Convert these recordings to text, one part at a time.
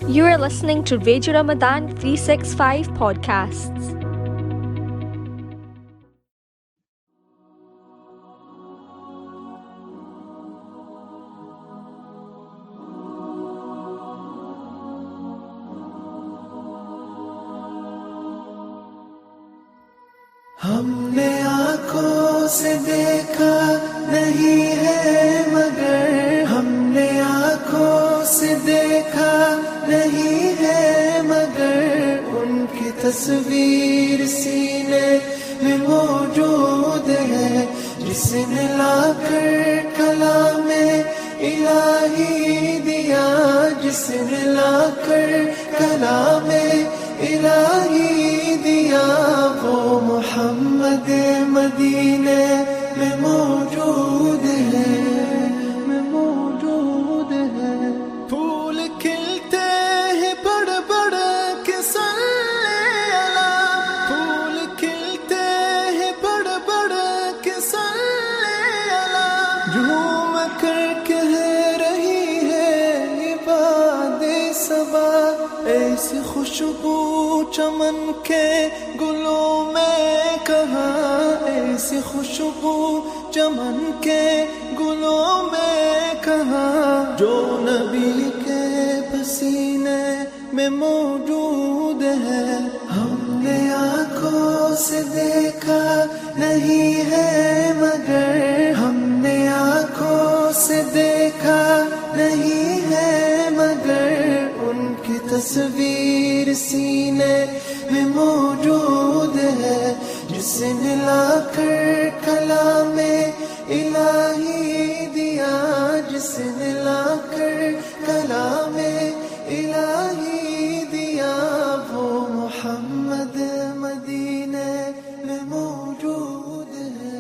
You are listening to Radio Ramadan 365 podcasts. हमने आँखों से देखा नहीं है मगर हमने आँखों से देखा नहीं है मगर उनकी तस्वीर सीने में मौजूद है जिसने लाकर कलामे इलाही दिया जिसने लाकर कलामे इलाही दिया वो मोहम्मद मदीने में मौजूद है फूल खिलते हैं बड़ बड़ के सल्ले अला फूल खिलते हैं बड़ बड़ के सल्ले अला झूम कर कह रही है इबादे सबा ऐसी खुशबू चमन के गुलों में कहाँ ऐसी खुशबू चमन के गुलों में कहाँ जो नबी के पसीने में मौजूद है हमने आँखों से देखा नहीं है मगर हमने आँखों से देखा नहीं है मगर उनकी तस्वीर सीने में मौजूद है जिसने लाकर कलामे इलाही दिया जिसने लाकर कलामे इलाही दिया वो मोहम्मद मदीने में मौजूद है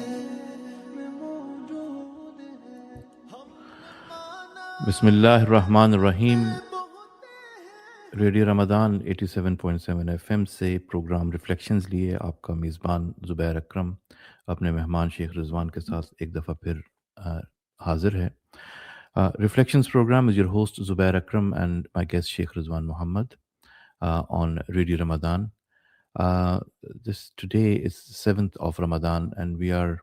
बिस्मिल्लाहिर्रहमानिर्रहीम रेडियो रमदान 87.7 एफएम से प्रोग्राम रिफ्लेक्शंस लिए आपका मेज़बान ज़ुबैर अकरम अपने मेहमान शेख रुज़वान के साथ एक दफ़ा फिर हाजिर है. Reflections program is your host Zubair Akram and my guest Shaykh Ruzwan Muhammad on Radio Ramadan. This today is 7th of Ramadan and we are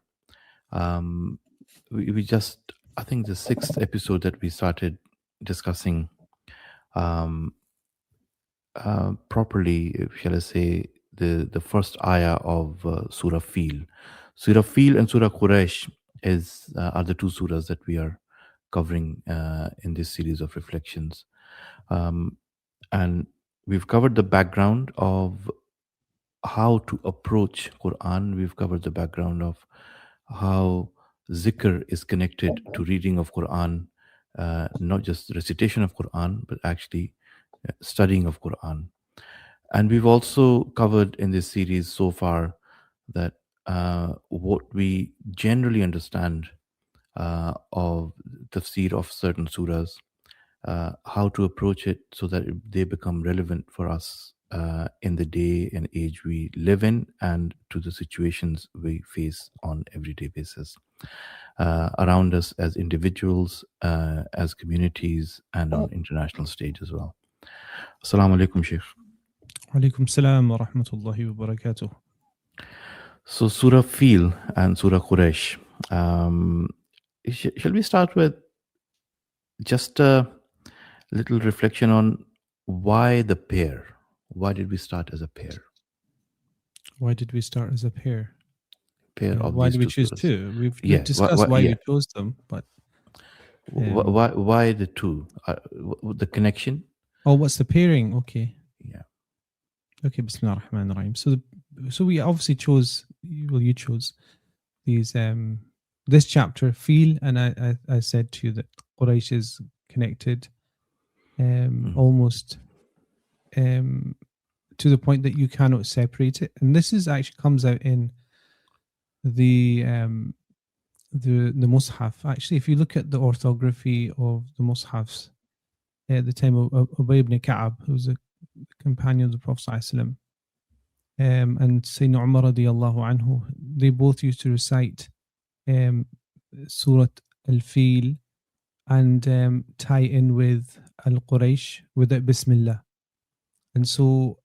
we just I think the 6th episode that we started discussing properly, shall I say, the first ayah of Surah Fil. Surah Fil and Surah Quraysh are the two surahs that we are covering in this series of reflections. And we've covered the background of how to approach Quran. We've covered the background of how zikr is connected to reading of Quran, not just recitation of Quran, but actually studying of Quran. And we've also covered in this series so far that what we generally understand of tafsir of certain surahs, how to approach it so that they become relevant for us in the day and age we live in and to the situations we face on everyday basis around us as individuals, as communities, and on international stage as well. Assalamu alaikum, Shaykh. Alaikum salam wa rahmatullahi wa barakatuh. So Surah Fil and Surah Quraysh. Shall we start with just a little reflection on why the pair? Why did we start as a pair? Why did we start as a pair? Of why these did we two choose surahs. two? We've discussed why we chose them, but why the two? The connection? Oh, what's the pairing? Okay. Yeah. Okay, Bismillah ar-Rahman ar-Rahim. So we obviously chose, you chose these this chapter, Fil, and I said to you that Quraysh is connected almost to the point that you cannot separate it. And this is actually comes out in the Mus'haf. Actually, if you look at the orthography of the Mus'hafs at the time of Ubay ibn Ka'ab, who was a companion of the Prophet ﷺ, and Sayyidina Umar radiyallahu anhu, they both used to recite Surah Al-Fil and tie in with al-Quraysh without Bismillah. And so,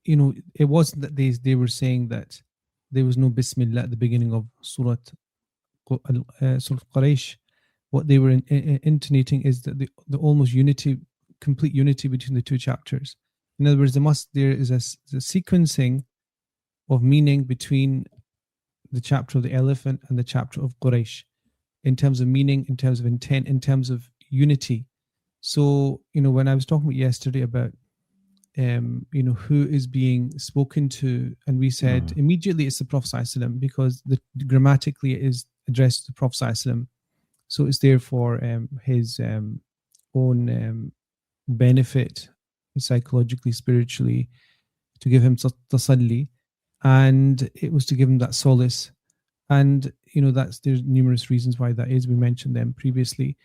it wasn't that they were saying that there was no Bismillah at the beginning of Surah Quraysh. What they were intonating is that the almost complete unity between the two chapters. In other words, there is a sequencing of meaning between the chapter of the elephant and the chapter of Quraysh, in terms of meaning, in terms of intent, in terms of unity. So, when I was talking about yesterday about, who is being spoken to, and we said immediately it's the Prophet ﷺ, because grammatically it is addressed to the Prophet ﷺ. So it's there for his own benefit, psychologically, spiritually, to give him tasalli, and it was to give him that solace. And there's numerous reasons why that is. We mentioned them previously,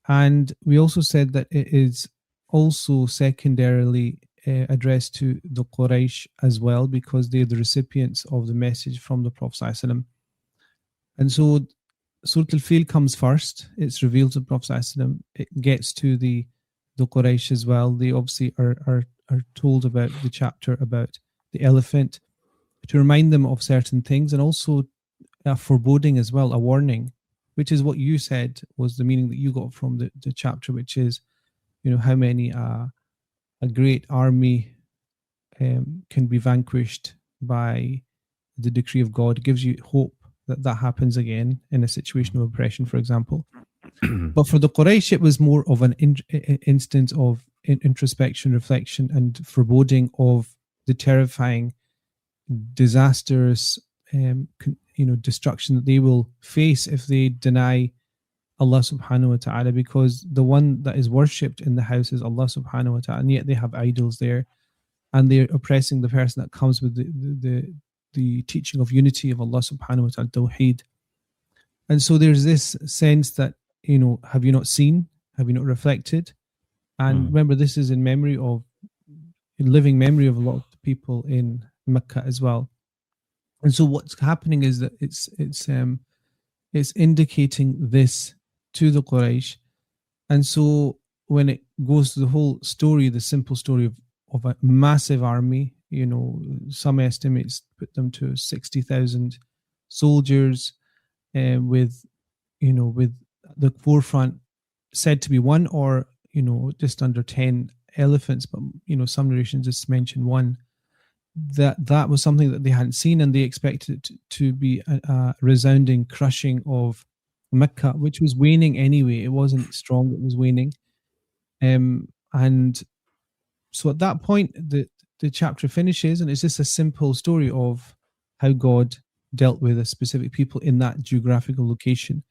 and we also said that it is also secondarily addressed to the Quraysh as well, because they're the recipients of the message from the Prophet ﷺ. And so Surah Fil comes first. It's revealed to the Prophet ﷺ. It gets to the Quraysh as well. They obviously are told about the chapter about the elephant, to remind them of certain things, and also a foreboding as well, a warning, which is what you said was the meaning that you got from the chapter, which is, how many a great army can be vanquished by the decree of God. It gives you hope that happens again in a situation of oppression, for example. But for the Quraysh, it was more of an instance of introspection, reflection, and foreboding of the terrifying, disastrous, destruction that they will face if they deny Allah subhanahu wa ta'ala, because the one that is worshipped in the house is Allah subhanahu wa ta'ala, and yet they have idols there, and they're oppressing the person that comes with the teaching of unity of Allah subhanahu wa ta'ala, tawheed. And so there's this sense that, have you not seen? Have you not reflected? And remember, this is in living memory of a lot of people in Mecca as well. And so what's happening is that it's indicating this to the Quraysh. And so when it goes to the whole story, the simple story of a massive army, some estimates put them to 60,000 soldiers, with the forefront said to be one, or just under 10 elephants, but some narrations just mention one. That was something that they hadn't seen, and they expected it to be a resounding crushing of Mecca, which was waning anyway. It wasn't strong, it was waning. And so at that point, the chapter finishes, and it's just a simple story of how God dealt with a specific people in that geographical location.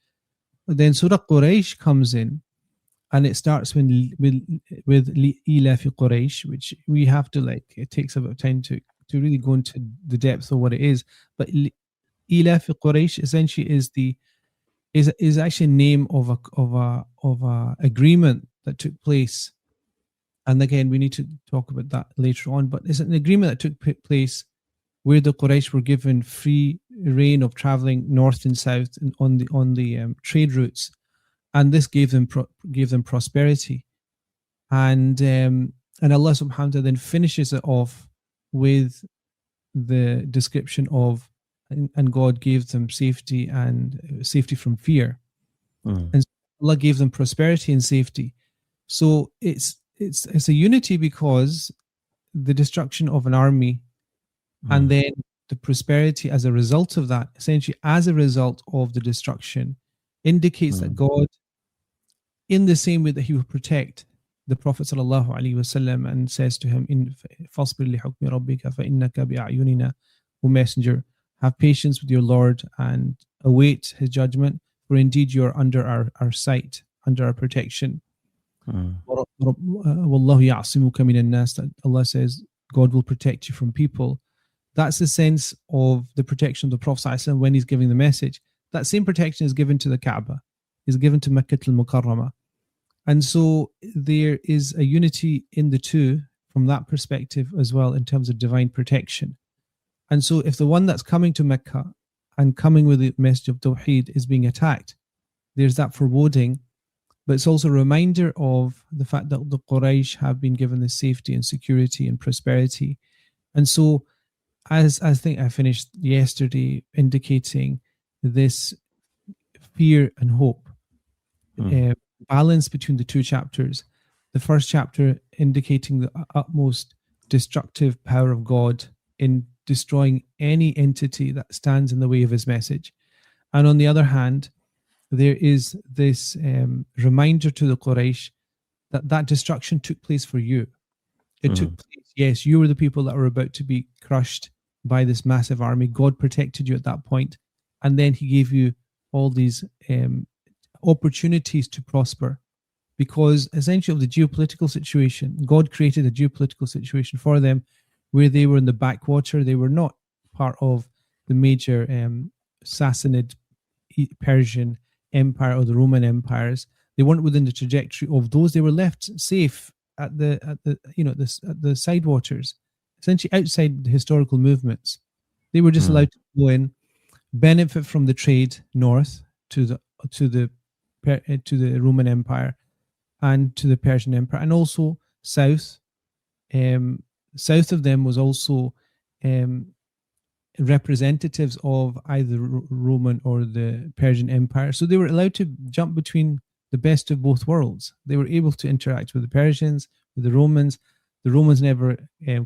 But then Surah Quraysh comes in, and it starts with Ila fi Quraysh, which we have to it takes a bit of time to really go into the depth of what it is. But Ila fi Quraysh essentially is actually a name of a agreement that took place. And again, we need to talk about that later on. But it's an agreement that took place where the Quraysh were given free reign of traveling north and south on the trade routes, and this gave them prosperity. And Allah subhanahu wa ta'ala then finishes it off with the description of, and God gave them safety and safety from fear. And Allah gave them prosperity and safety. So it's a unity, because the destruction of an army and then the prosperity as a result of that, essentially as a result of the destruction, indicates that God, in the same way that he will protect the Prophet sallallahu alaihi wasallam and says to him, "Fasbir li hukmi rabbika fa innaka bi a'yunina," O Messenger, have patience with your Lord and await his judgment, for indeed you are under our sight, under our protection. Wallahu ya'simuka minan nas, that Allah says God will protect you from people. That's the sense of the protection of the Prophet ﷺ when he's giving the message. That same protection is given to the Kaaba, is given to Makkah al-Mukarramah. And so there is a unity in the two from that perspective as well, in terms of divine protection. And so if the one that's coming to Mecca and coming with the message of Tawheed is being attacked, there's that foreboding. but it's also a reminder of the fact that the Quraysh have been given the safety and security and prosperity. And so, as I think I finished yesterday, indicating this fear and hope balance between the two chapters. The first chapter indicating the utmost destructive power of God in destroying any entity that stands in the way of his message. And on the other hand, there is this reminder to the Quraysh that that destruction took place for you. It took place, yes, you were the people that were about to be crushed by this massive army. God protected you at that point, and then he gave you all these opportunities to prosper, because essentially of the geopolitical situation, God created a geopolitical situation for them where they were in the backwater. They were not part of the major Sassanid Persian Empire or the Roman empires. They weren't within the trajectory of those. They were left safe at the side waters, essentially outside the historical movements. They were just allowed to go in, benefit from the trade north to the Roman Empire and to the Persian Empire, and also south. South of them was also representatives of either Roman or the Persian Empire. So they were allowed to jump between the best of both worlds. They were able to interact with the Persians, with the Romans. The Romans never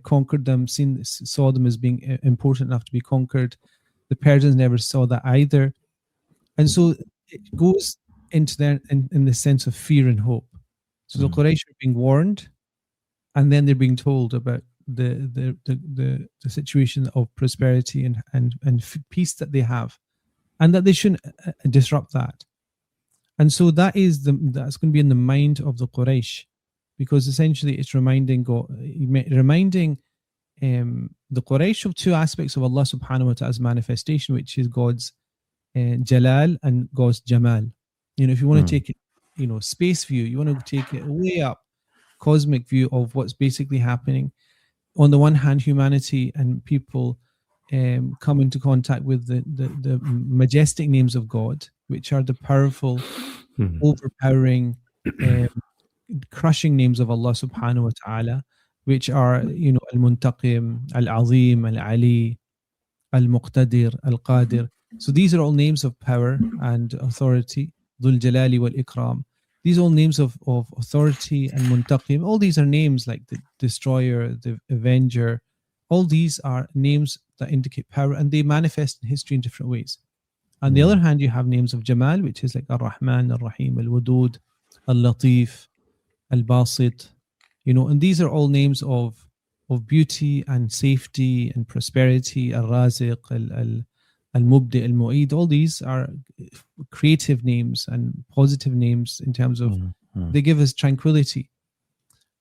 conquered them, saw them as being important enough to be conquered. The Persians never saw that either. And so it goes into there in the sense of fear and hope. So the Quraysh are being warned, and then they're being told about the situation of prosperity and peace that they have, and that they shouldn't disrupt that. And so that's going to be in the mind of the Quraysh, because essentially it's reminding the Quraysh of two aspects of Allah subhanahu wa ta'ala's manifestation, which is God's Jalal and God's Jamal. If you want to take it, space view, you want to take it way up, cosmic view of what's basically happening. On the one hand, humanity and people come into contact with the majestic names of God, which are the powerful, overpowering, crushing names of Allah subhanahu wa ta'ala, which are, Al-Muntaqim, Al-Azim, Al-Ali, Al-Muqtadir, Al-Qadir. So these are all names of power and authority. Dhul Jalali wal Ikram. These are all names of authority and Muntaqim. All these are names like the Destroyer, the Avenger. All these are names that indicate power, and they manifest in history in different ways. On the other hand, you have names of Jamal, which is like Ar-Rahman, Ar-Rahim, Al-Wadud, Al-Latif, Al-Basit. And these are all names of beauty and safety and prosperity. Al-Raziq, Al-Mubdi, Al-Mu'id. All these are creative names and positive names in terms of they give us tranquility.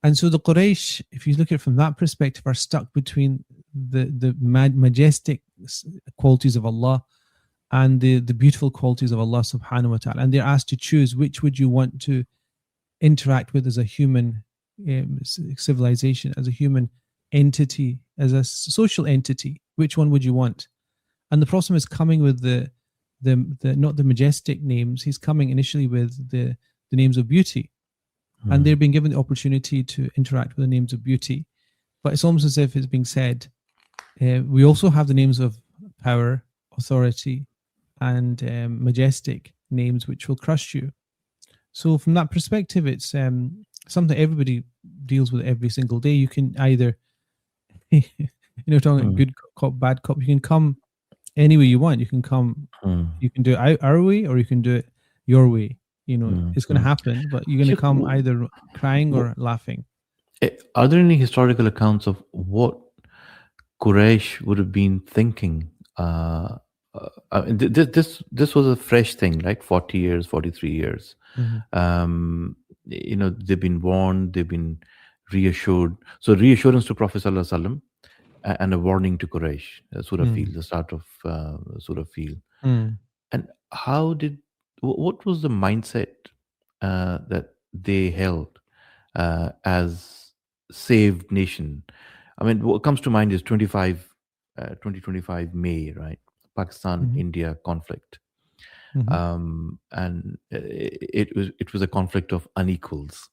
And so the Quraysh, if you look at it from that perspective, are stuck between the majestic qualities of Allah and the beautiful qualities of Allah subhanahu wa ta'ala. And they're asked to choose which would you want to interact with as a human civilization, as a human entity, as a social entity. Which one would you want? And the Prophet is coming with the not the majestic names. He's coming initially with the names of beauty. And they're being given the opportunity to interact with the names of beauty. But it's almost as if it's being said, we also have the names of power, authority, and majestic names which will crush you. So from that perspective, it's something everybody deals with every single day. You can either, talking good cop, bad cop, you can come any way you want. You can come, you can do it our way, or you can do it your way. It's going to happen, but you're going to come either crying or laughing. Are there any historical accounts of what Quraysh would have been thinking? This was a fresh thing, right? 40 years, 43 years. They've been warned, they've been reassured. So reassurance to Prophet Sallallahu Alaihi Wasallam and a warning to Quraysh, Surah Fil, the start of Surah Fil. And what was the mindset that they held as saved nation? I mean, what comes to mind is 2025 May, right? Pakistan-India conflict. And it was a conflict of unequals,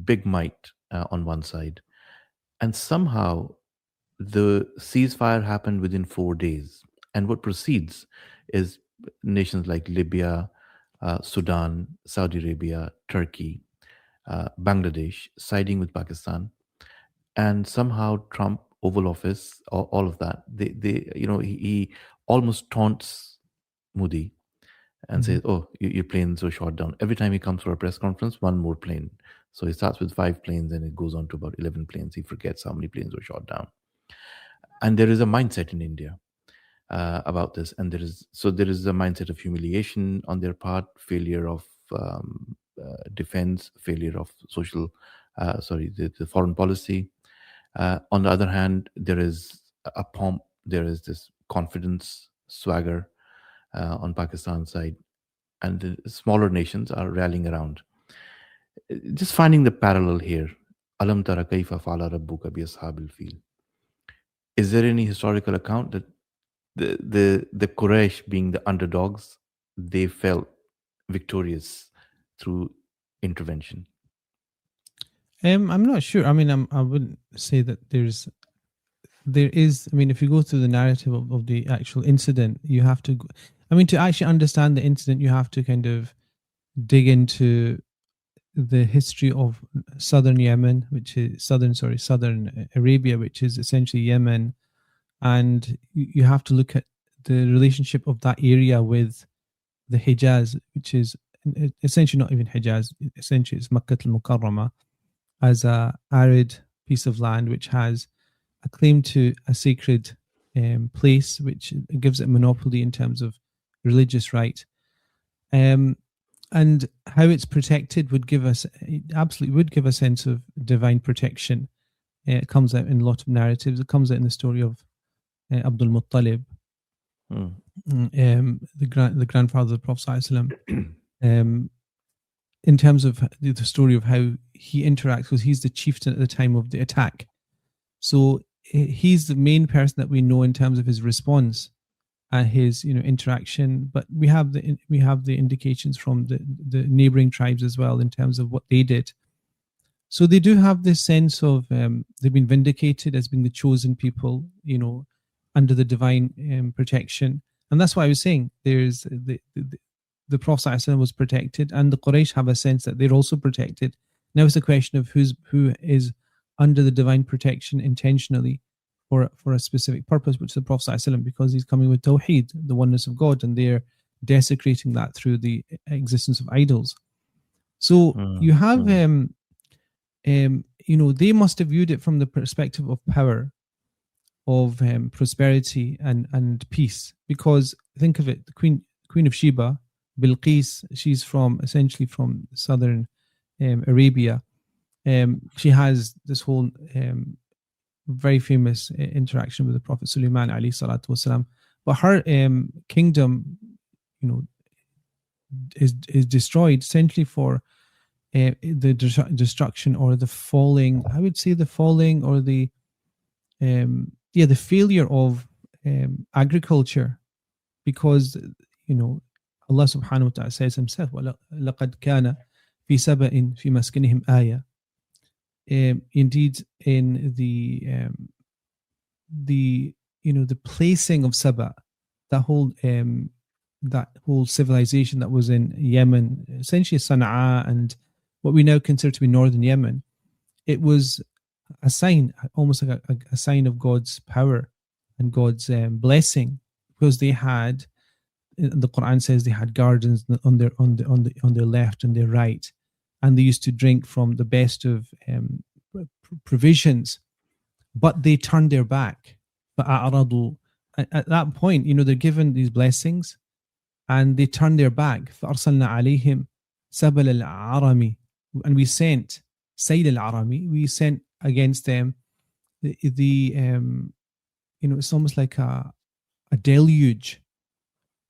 big might on one side, and somehow the ceasefire happened within 4 days. And what proceeds is nations like Libya, Sudan, Saudi Arabia, Turkey, Bangladesh siding with Pakistan, and somehow Trump, Oval Office, all of that. He almost taunts Modi and says, "Oh, your planes were shot down." Every time he comes for a press conference, one more plane. So he starts with 5 planes, and it goes on to about 11 planes. He forgets how many planes were shot down. And there is a mindset in India about this, and there is a mindset of humiliation on their part, failure of defense, failure of the foreign policy. On the other hand, there is a pomp, there is this confidence, swagger on Pakistan's side, and the smaller nations are rallying around. Just finding the parallel here. Alam tara kaifa fa'ala rabbuka bi ashabil fil. Is there any historical account that the Quraysh, being the underdogs, they felt victorious through intervention? I'm not sure. I mean, I wouldn't say that there is. I mean, if you go through the narrative of the actual incident, you have to. To actually understand the incident, you have to kind of dig into the history of southern Yemen, which is southern Arabia, which is essentially Yemen, and you have to look at the relationship of that area with the Hijaz, which is essentially not even Hijaz. Essentially, it's Makkah al-Mukarramah, as a arid piece of land which has a claim to a sacred place, which gives it monopoly in terms of religious right. And how it's protected would give us a sense of divine protection. It comes out in a lot of narratives. It comes out in the story of Abdul Muttalib, the grandfather of the Prophet ﷺ. In terms of the story of how he interacts, because he's the chieftain at the time of the attack. So he's the main person that we know in terms of his response and his interaction. But we have the indications from the neighboring tribes as well in terms of what they did. So they do have this sense of they've been vindicated as being the chosen people, under the divine protection. And that's why I was saying there's the Prophet ﷺ was protected, and the Quraysh have a sense that they're also protected. Now it's the question of who is under the divine protection intentionally for a specific purpose, which is the Prophet ﷺ, because he's coming with Tawheed, the oneness of God, and they're desecrating that through the existence of idols. So you have, they must have viewed it from the perspective of power, of prosperity and peace. Because think of it, the Queen of Sheba, Bilqis, she's essentially from southern Arabia. She has this whole very famous interaction with the Prophet Sulaiman alayhi salatu wasalam. But her kingdom, is destroyed essentially for the destruction or the falling. I would say the falling or the failure of agriculture, because Allah subhanahu wa ta'ala says himself, وَلَقَدْ كَانَ فِي سَبَإٍ فِي مَسْكِنِهِمْ آيَةٌ. Indeed, in the placing of Saba, that whole civilization that was in Yemen, essentially Sana'a and what we now consider to be northern Yemen, it was a sign, almost like a sign of God's power and God's blessing, because they had, the Quran says, they had gardens on their left and their right, and they used to drink from the best of provisions, but they turned their back. But at that point, they're given these blessings, and they turned their back. فَأَرْسَلْنَا عَلَيْهِمْ سَبَلَ الْعَرَمِ, and we sent Sayd al-Arami, we sent against them it's almost like a deluge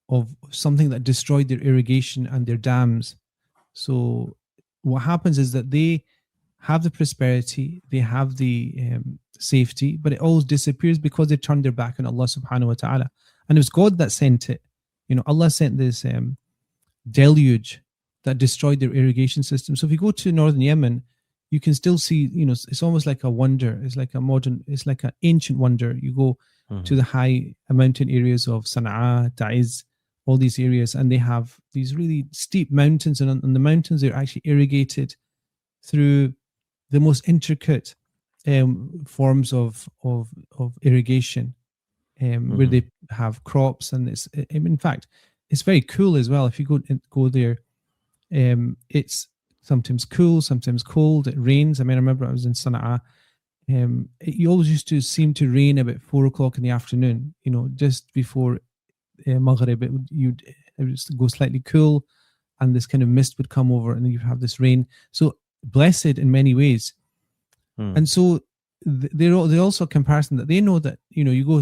of something that destroyed their irrigation and their dams. So what happens is that they have the prosperity, they have the safety, but it all disappears because they turned their back on Allah subhanahu wa ta'ala. And it was God that sent it. Allah sent this deluge that destroyed their irrigation system. So if you go to northern Yemen, you can still see, it's almost like a wonder. It's like an ancient wonder. You go to the high mountain areas of Sana'a, Ta'iz, all these areas, and they have these really steep mountains, and on the mountains they're actually irrigated through the most intricate forms of irrigation, where they have crops, and in fact, it's very cool as well. If you go there, it's sometimes cool, sometimes cold. It rains. I remember I was in Sana'a. It always used to seem to rain about 4 o'clock in the afternoon. Just before Maghrib, it would go slightly cool, and this kind of mist would come over, and then you have this rain. So blessed in many ways. And so they're also a comparison that they know that you go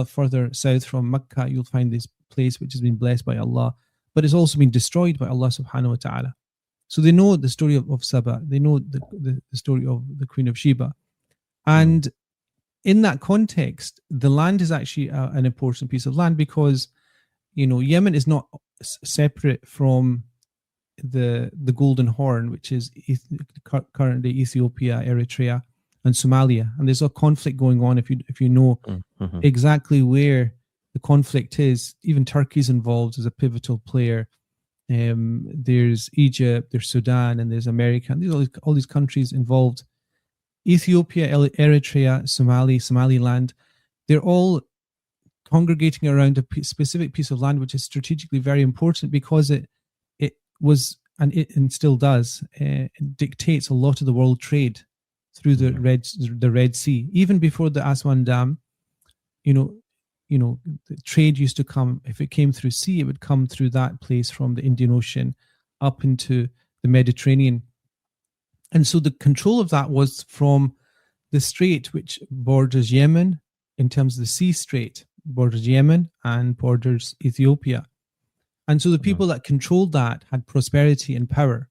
further south from Mecca, you'll find this place which has been blessed by Allah, but it's also been destroyed by Allah subhanahu wa ta'ala. So they know the story of Saba, they know the story of the Queen of Sheba, and in that context, the land is actually an important piece of land, because Yemen is not separate from the Golden Horn, which is currently Ethiopia, Eritrea, and Somalia, and there's a conflict going on. If you know exactly where the conflict is, even Turkey's involved as a pivotal player. There's Egypt, there's Sudan, and there's America, and there's all these countries involved. Ethiopia, Eritrea, Somaliland, they're all congregating around a specific piece of land which is strategically very important, because it was, and still does, dictates a lot of the world trade through the Red Sea. Even before the Aswan Dam, the trade used to come. If it came through sea, it would come through that place from the Indian Ocean up into the Mediterranean. And so the control of that was from the strait which borders Yemen, in terms of the sea strait, borders Yemen and borders Ethiopia. And so the people that controlled that had prosperity and power.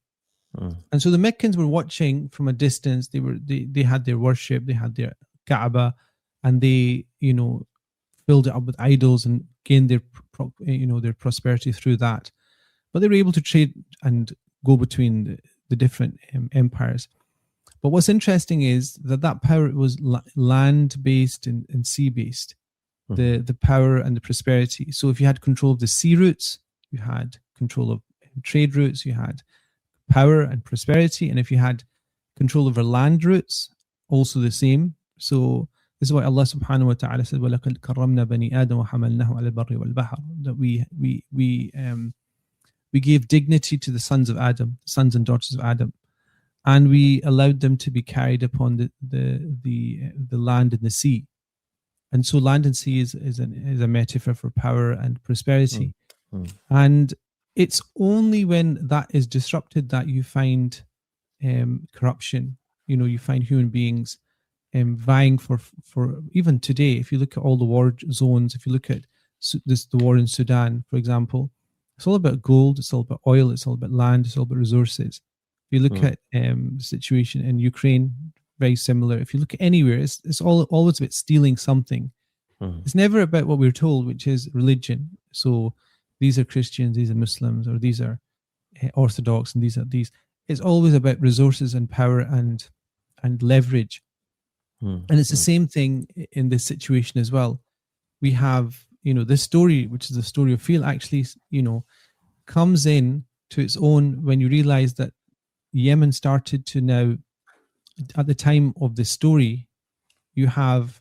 And so the Meccans were watching from a distance. They had their worship, they had their Kaaba, and they, filled it up with idols and gained their prosperity through that. But they were able to trade and go between the different empires. But what's interesting is that power was land-based and sea-based, the power and the prosperity. So if you had control of the sea routes, you had control of trade routes, you had power and prosperity. And if you had control over land routes, also the same. So this is why Allah subhanahu wa ta'ala said, وَلَقَدْ كَرَّمْنَا بَنِي آدَمَ وَحَمَلْنَاهُ عَلَى الْبَرِّ وَالْبَحْرِ, that we gave dignity to the sons of Adam, sons and daughters of Adam, and we allowed them to be carried upon the land and the sea. And so land and sea is a metaphor for power and prosperity. And it's only when that is disrupted that you find corruption. You find human beings vying for even today. If you look at all the war zones, if you look at the war in Sudan, for example, it's all about gold, it's all about oil, it's all about land, it's all about resources. If you look at the situation in Ukraine, very similar. If you look at anywhere, it's always about stealing something. It's never about what we're told, which is religion. So these are Christians, these are Muslims, or these are Orthodox, and these are these. It's always about resources and power and leverage. And it's the same thing in this situation as well. We have, this story, which is the story of Fil, actually, comes in to its own when you realize that Yemen started to now, at the time of the story, you have,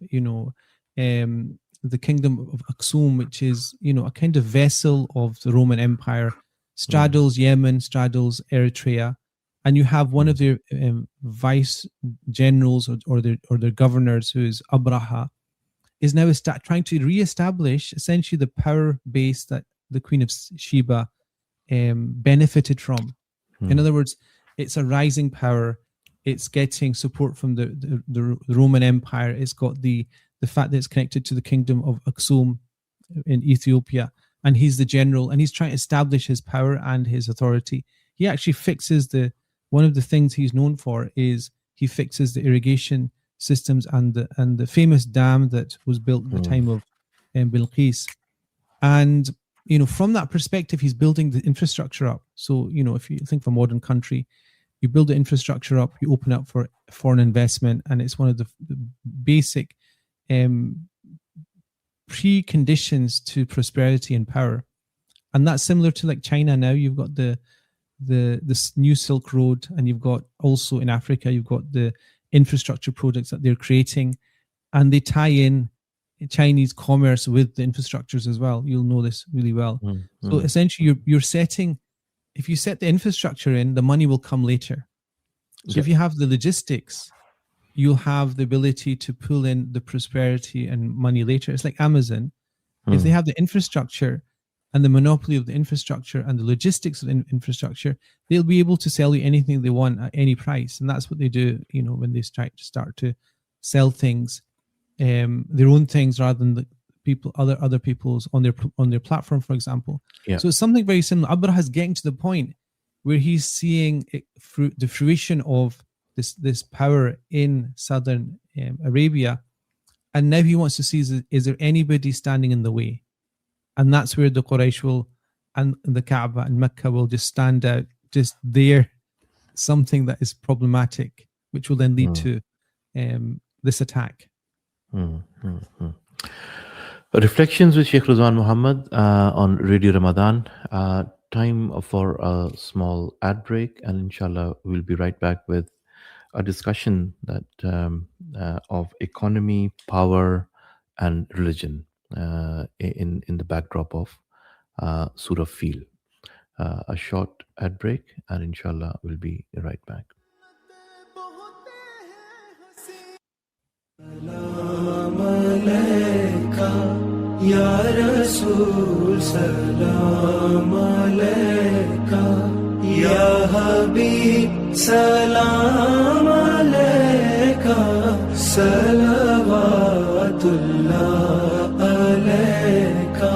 the kingdom of Aksum, which is, a kind of vessel of the Roman Empire, straddles Yemen, straddles Eritrea, and you have one of their vice generals or their governors, who is Abraha, is now trying to re-establish essentially the power base that the Queen of Sheba benefited from. In other words, it's a rising power. It's getting support from the Roman Empire. It's got the fact that it's connected to the kingdom of Aksum in Ethiopia, and he's the general, and he's trying to establish his power and his authority. He actually fixes one of the things he's known for is he fixes the irrigation systems and the famous dam that was built at the time of Bilqis. And from that perspective, he's building the infrastructure up. So, if you think of a modern country, you build the infrastructure up, you open up for foreign investment, and it's one of the basic preconditions to prosperity and power. And that's similar to like China now. You've got this new Silk Road, and you've got also in Africa, you've got the infrastructure projects that they're creating, and they tie in Chinese commerce with the infrastructures as well. You'll know this really well. So essentially, you're setting, if you set the infrastructure in, the money will come later. So if you have the logistics, you'll have the ability to pull in the prosperity and money later. It's like Amazon. If they have the infrastructure and the monopoly of the infrastructure and the logistics of the infrastructure, they'll be able to sell you anything they want at any price. And that's what they do, when they start to sell things, their own things rather than the people, other people's on their platform, for example. So it's something very similar. Abraha is getting to the point where he's seeing the fruition of this power in southern Arabia, and now he wants to see is there anybody standing in the way, and that's where the Quraysh and the Kaaba and Mecca will just stand out, just there, something that is problematic, which will then lead to this attack. Reflections with Sheikh Ruzwan Muhammad on Radio Ramadan. Time for a small ad break, and inshallah we'll be right back with a discussion that of economy, power, and religion in the backdrop of Surah Fil. A short ad break, and inshallah we'll be right back. Salam alayka ya Rasool, salam alayka ya Habib, salam alayka, salawatullah alayka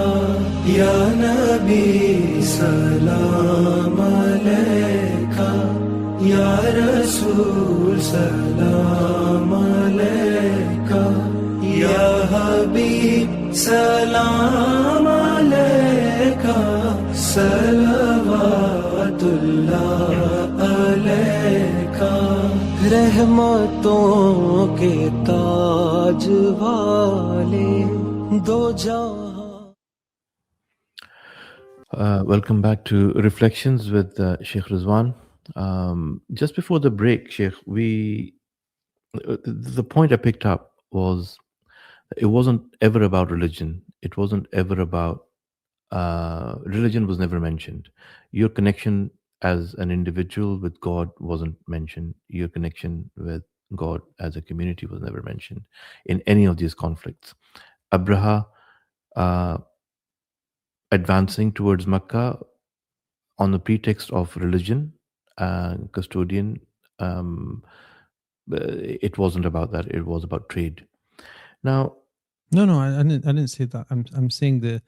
ya Nabi, salam alayka ya Rasool, salam alayka ya Habib, salam alayka, salawatullah alayka, रहमतों के ताज वाले दो जहां. Welcome back to Reflections with Sheikh Ruzwan. Just before the break, Sheikh, the point I picked up was it wasn't ever about religion. It wasn't ever about religion was never mentioned. Your connection as an individual with God wasn't mentioned. Your connection with God as a community was never mentioned in any of these conflicts. Abraha advancing towards Mecca on the pretext of religion, custodian. It wasn't about that. It was about trade. Now, no, I didn't say that. I'm saying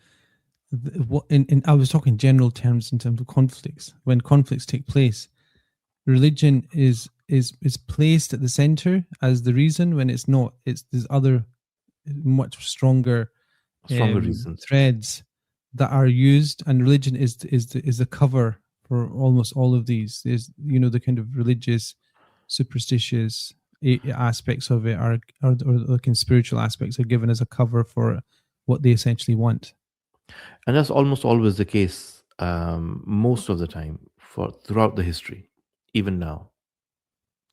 I was talking general terms in terms of conflicts. When conflicts take place, religion is placed at the center as the reason, when it's not. There's other much stronger reasons, threads that are used, and religion is the cover for almost all of these. There's the kind of religious, superstitious aspects of it or the spiritual aspects are given as a cover for what they essentially want. And that's almost always the case, most of the time, throughout the history, even now.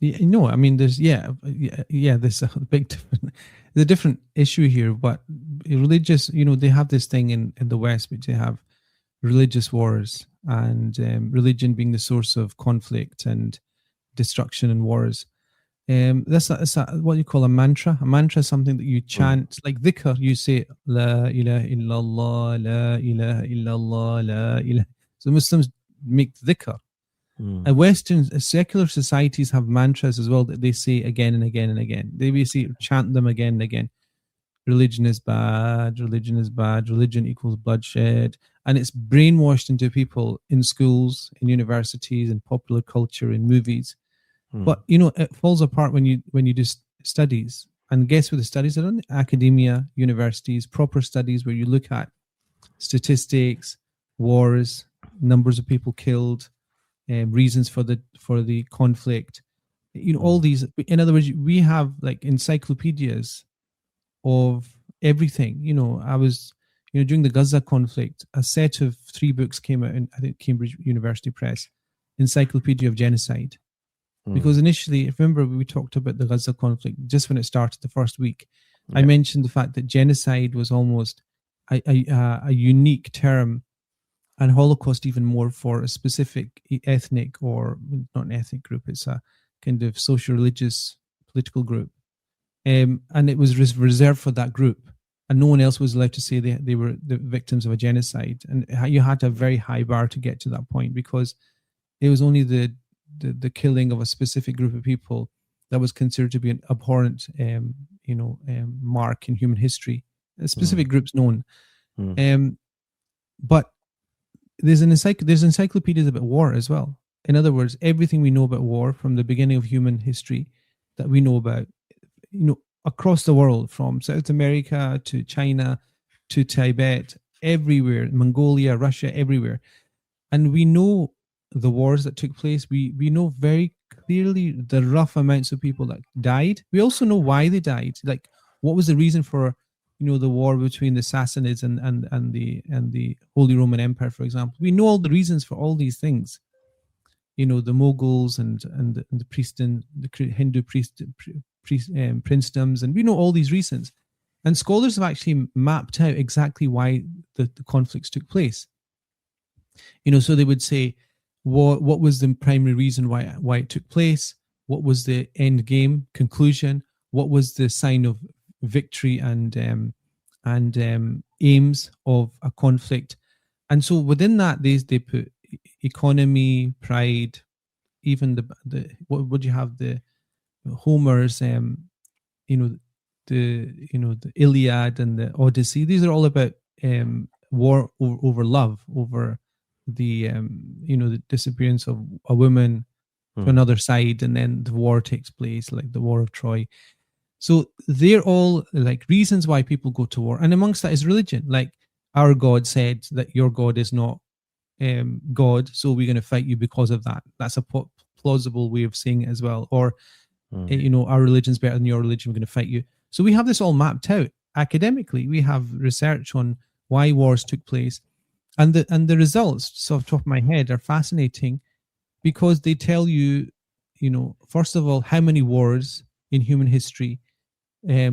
I mean, there's there's a big different. There's a different issue here, but religious, they have this thing in the West, which they have religious wars, and religion being the source of conflict and destruction and wars. That's what you call a mantra. A mantra is something that you chant, like dhikr. You say La ilaha illallah, La ilaha illallah, La ilaha. So Muslims make dhikr. And Western secular societies have mantras as well that they say again and again and again. They basically chant them again and again. Religion is bad. Religion is bad. Religion equals bloodshed, and it's brainwashed into people in schools, in universities, in popular culture, in movies. But it falls apart when you do studies. And guess what the studies are done? Academia, universities, proper studies where you look at statistics, wars, numbers of people killed, reasons for the conflict. All these. In other words, we have like encyclopedias of everything. I was, during the Gaza conflict, a set of 3 books came out in, I think, Cambridge University Press, Encyclopedia of Genocide. Because initially, remember, we talked about the Gaza conflict just when it started the first week. I mentioned the fact that genocide was almost a unique term, and Holocaust even more, for a specific ethnic, or not an ethnic group, it's a kind of social, religious, political group. And it was reserved for that group. And no one else was allowed to say they were the victims of a genocide. And you had to have a very high bar to get to that point, because it was only the killing of a specific group of people that was considered to be an abhorrent, mark in human history. A specific group's known. But there's encyclopedias about war as well. In other words, everything we know about war from the beginning of human history that we know about, across the world, from South America to China to Tibet, everywhere, Mongolia, Russia, everywhere. And we know the wars that took place. We know very clearly the rough amounts of people that died. We also know why they died. Like, what was the reason for the war between the Sassanids and the Holy Roman Empire, for example. We know all the reasons for all these things. The Mughals and the Hindu princedoms, and we know all these reasons. And scholars have actually mapped out exactly why the conflicts took place. So they would say, what was the primary reason why it took place? What was the end game conclusion? What was the sign of victory and aims of a conflict? And so within that, they put economy, pride, even the what would you have, the Homer's the Iliad and the Odyssey. These are all about war over love, over the the disappearance of a woman to another side, and then the war takes place, like the War of Troy. So they're all like reasons why people go to war, and amongst that is religion. Like, our God said that your God is not God, so we're going to fight you because of that. That's a plausible way of saying it as well. Or our religion's better than your religion, we're going to fight you. So we have this all mapped out academically. We have research on why wars took place, and the results, so off the top of my head, are fascinating, because they tell you, first of all, how many wars in human history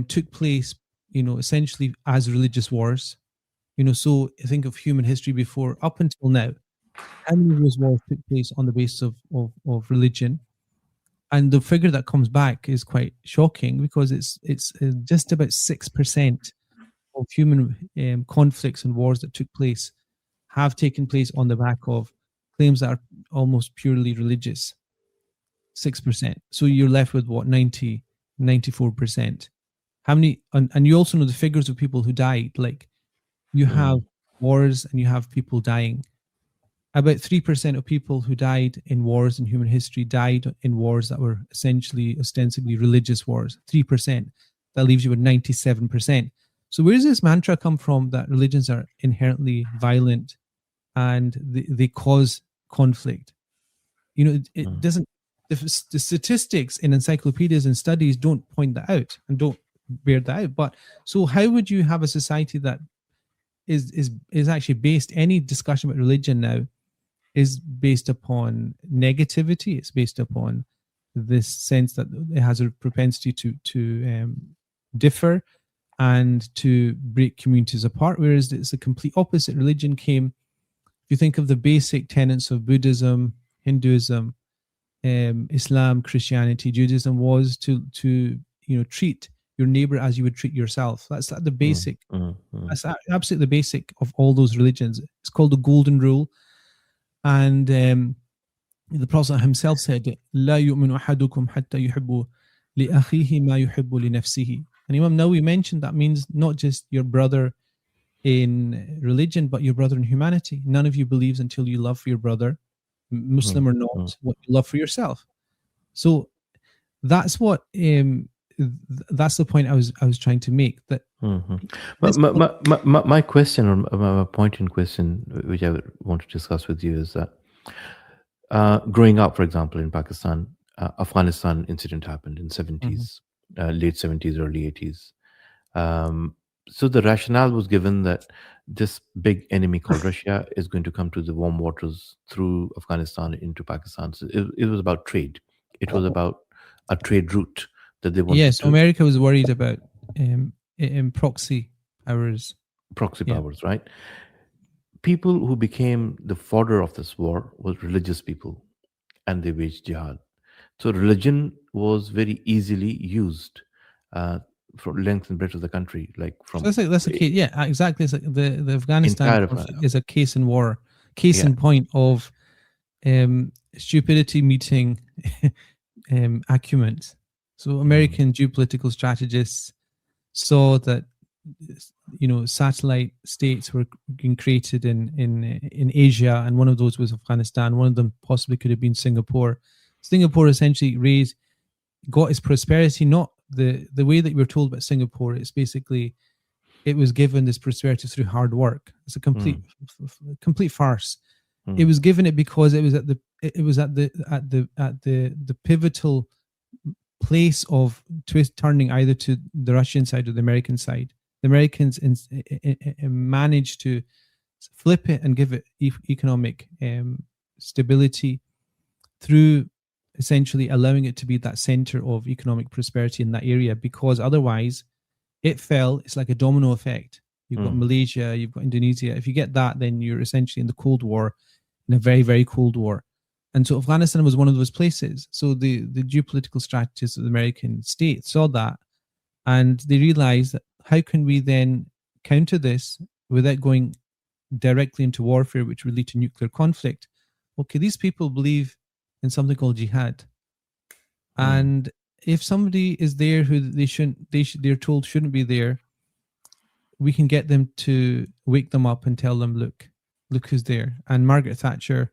took place, essentially as religious wars. So think of human history before, up until now, how many of those wars took place on the basis of religion? And the figure that comes back is quite shocking, because it's just about 6% of human conflicts and wars that took place have taken place on the back of claims that are almost purely religious. 6%. So you're left with what, 94%. How many? And you also know the figures of people who died. Like, you have wars and you have people dying. About 3% of people who died in wars in human history died in wars that were essentially, ostensibly religious wars. 3%. That leaves you with 97%. So where does this mantra come from that religions are inherently violent and they cause conflict? It doesn't. The statistics in encyclopedias and studies don't point that out and don't bear that out. But so how would you have a society that is actually based, any discussion about religion now is based upon negativity? It's based upon this sense that it has a propensity to differ and to break communities apart, whereas it's a complete opposite. Religion came, if you think of the basic tenets of Buddhism, Hinduism, Islam, Christianity, Judaism, was to treat your neighbor as you would treat yourself. That's the basic. That's absolutely the basic of all those religions. It's called the Golden Rule. And the Prophet himself said, لا يؤمن أحدكم حتى يحب لأخيه ما يحب لنفسه. And Imam Nawawi mentioned that means not just your brother in religion, but your brother in humanity. None of you believes until you love for your brother, Muslim or not, what you love for yourself. So that's what that's the point I was trying to make. That this My question, or my point in question, which I would want to discuss with you, is that growing up, for example, in Pakistan, Afghanistan incident happened in 70s, late 70s, early 80s. So the rationale was given that this big enemy called Russia is going to come to the warm waters through Afghanistan into Pakistan. So it was about trade. It was about a trade route that they wanted yes, to America was worried about proxy powers. proxy Yeah. powers, right? People who became the fodder of this war was religious people, and they waged jihad. So religion was very easily used for length and breadth of the country, like So from that's a case. Yeah, exactly. It's like the Afghanistan entire conflict is a case in war, case Yeah. in point of stupidity meeting acumen. So American geopolitical strategists saw that satellite states were being created in Asia, and one of those was Afghanistan. One of them possibly could have been Singapore. Singapore essentially got its prosperity, not the way that we're told about Singapore. It's basically it was given this prosperity through hard work. It's a complete farce. It was given it because it was at the pivotal place of turning either to the Russian side or the American side. The Americans managed to flip it and give it economic stability through essentially allowing it to be that center of economic prosperity in that area, because otherwise it fell. It's like a domino effect. You've got Malaysia, you've got Indonesia. If you get that, then you're essentially in the Cold War, in a very, very cold war. And so Afghanistan was one of those places. So the geopolitical strategists of the American state saw that, and they realized that how can we then counter this without going directly into warfare, which would lead to nuclear conflict? Okay, these people believe in something called jihad. And if somebody is there who they're told shouldn't be there, we can get them to wake them up and tell them, look who's there. And Margaret Thatcher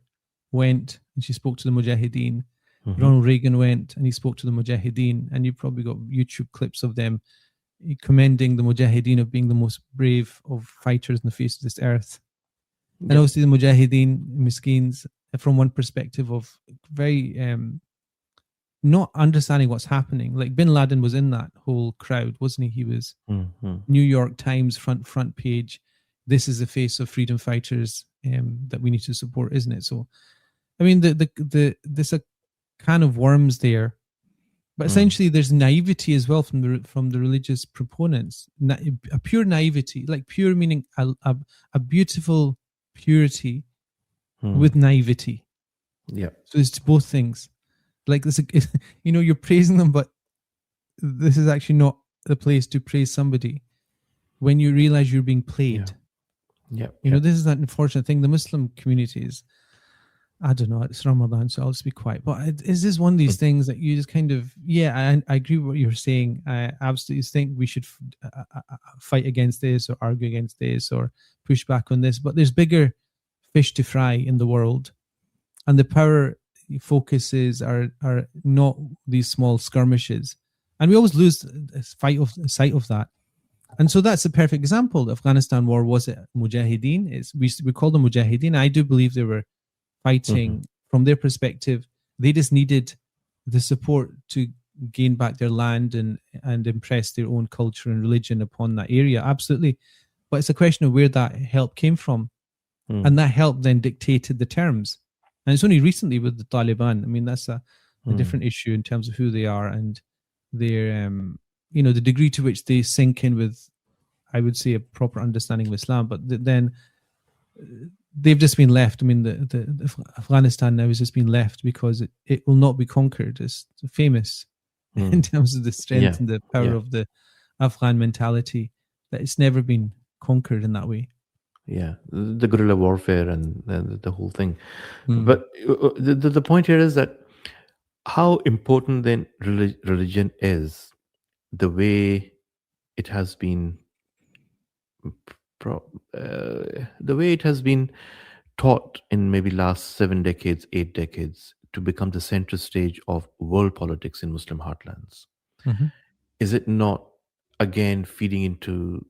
went and she spoke to the Mujahideen. Ronald Reagan went and he spoke to the Mujahideen, and you've probably got YouTube clips of them commending the Mujahideen of being the most brave of fighters in the face of this earth. And obviously the Mujahideen, Miskeens, from one perspective of very not understanding what's happening. Like Bin Laden was in that whole crowd, wasn't he? He was New York Times front page. This is the face of freedom fighters that we need to support, isn't it? So, I mean, there's a can of worms there, but essentially there's naivety as well from the religious proponents. A pure naivety, like pure meaning a beautiful purity with naivety. Yeah. So it's both things. Like this, you're praising them, but this is actually not the place to praise somebody when you realize you're being played. Yeah. This is that unfortunate thing. The Muslim communities, I don't know, it's Ramadan, so I'll just be quiet. But is this one of these things that you just kind of, I agree with what you're saying. I absolutely think we should fight against this or argue against this or push back on this. But there's bigger fish to fry in the world. And the power focuses are not these small skirmishes. And we always lose sight of that. And so that's a perfect example. The Afghanistan war, was it Mujahideen? We call them Mujahideen. I do believe they were fighting from their perspective. They just needed the support to gain back their land and impress their own culture and religion upon that area. Absolutely. But it's a question of where that help came from. And that help then dictated the terms. And it's only recently with the Taliban. I mean, that's a different issue in terms of who they are and their, the degree to which they sink in with, I would say, a proper understanding of Islam. But then they've just been left. I mean, the Afghanistan now has just been left because it will not be conquered. It's famous in terms of the strength and the power of the Afghan mentality, that it's never been conquered in that way. Yeah, the guerrilla warfare and the whole thing. But the point here is that how important then religion is, the way it has been taught in maybe last 7 decades, 8 decades to become the center stage of world politics in Muslim heartlands. is it not again feeding into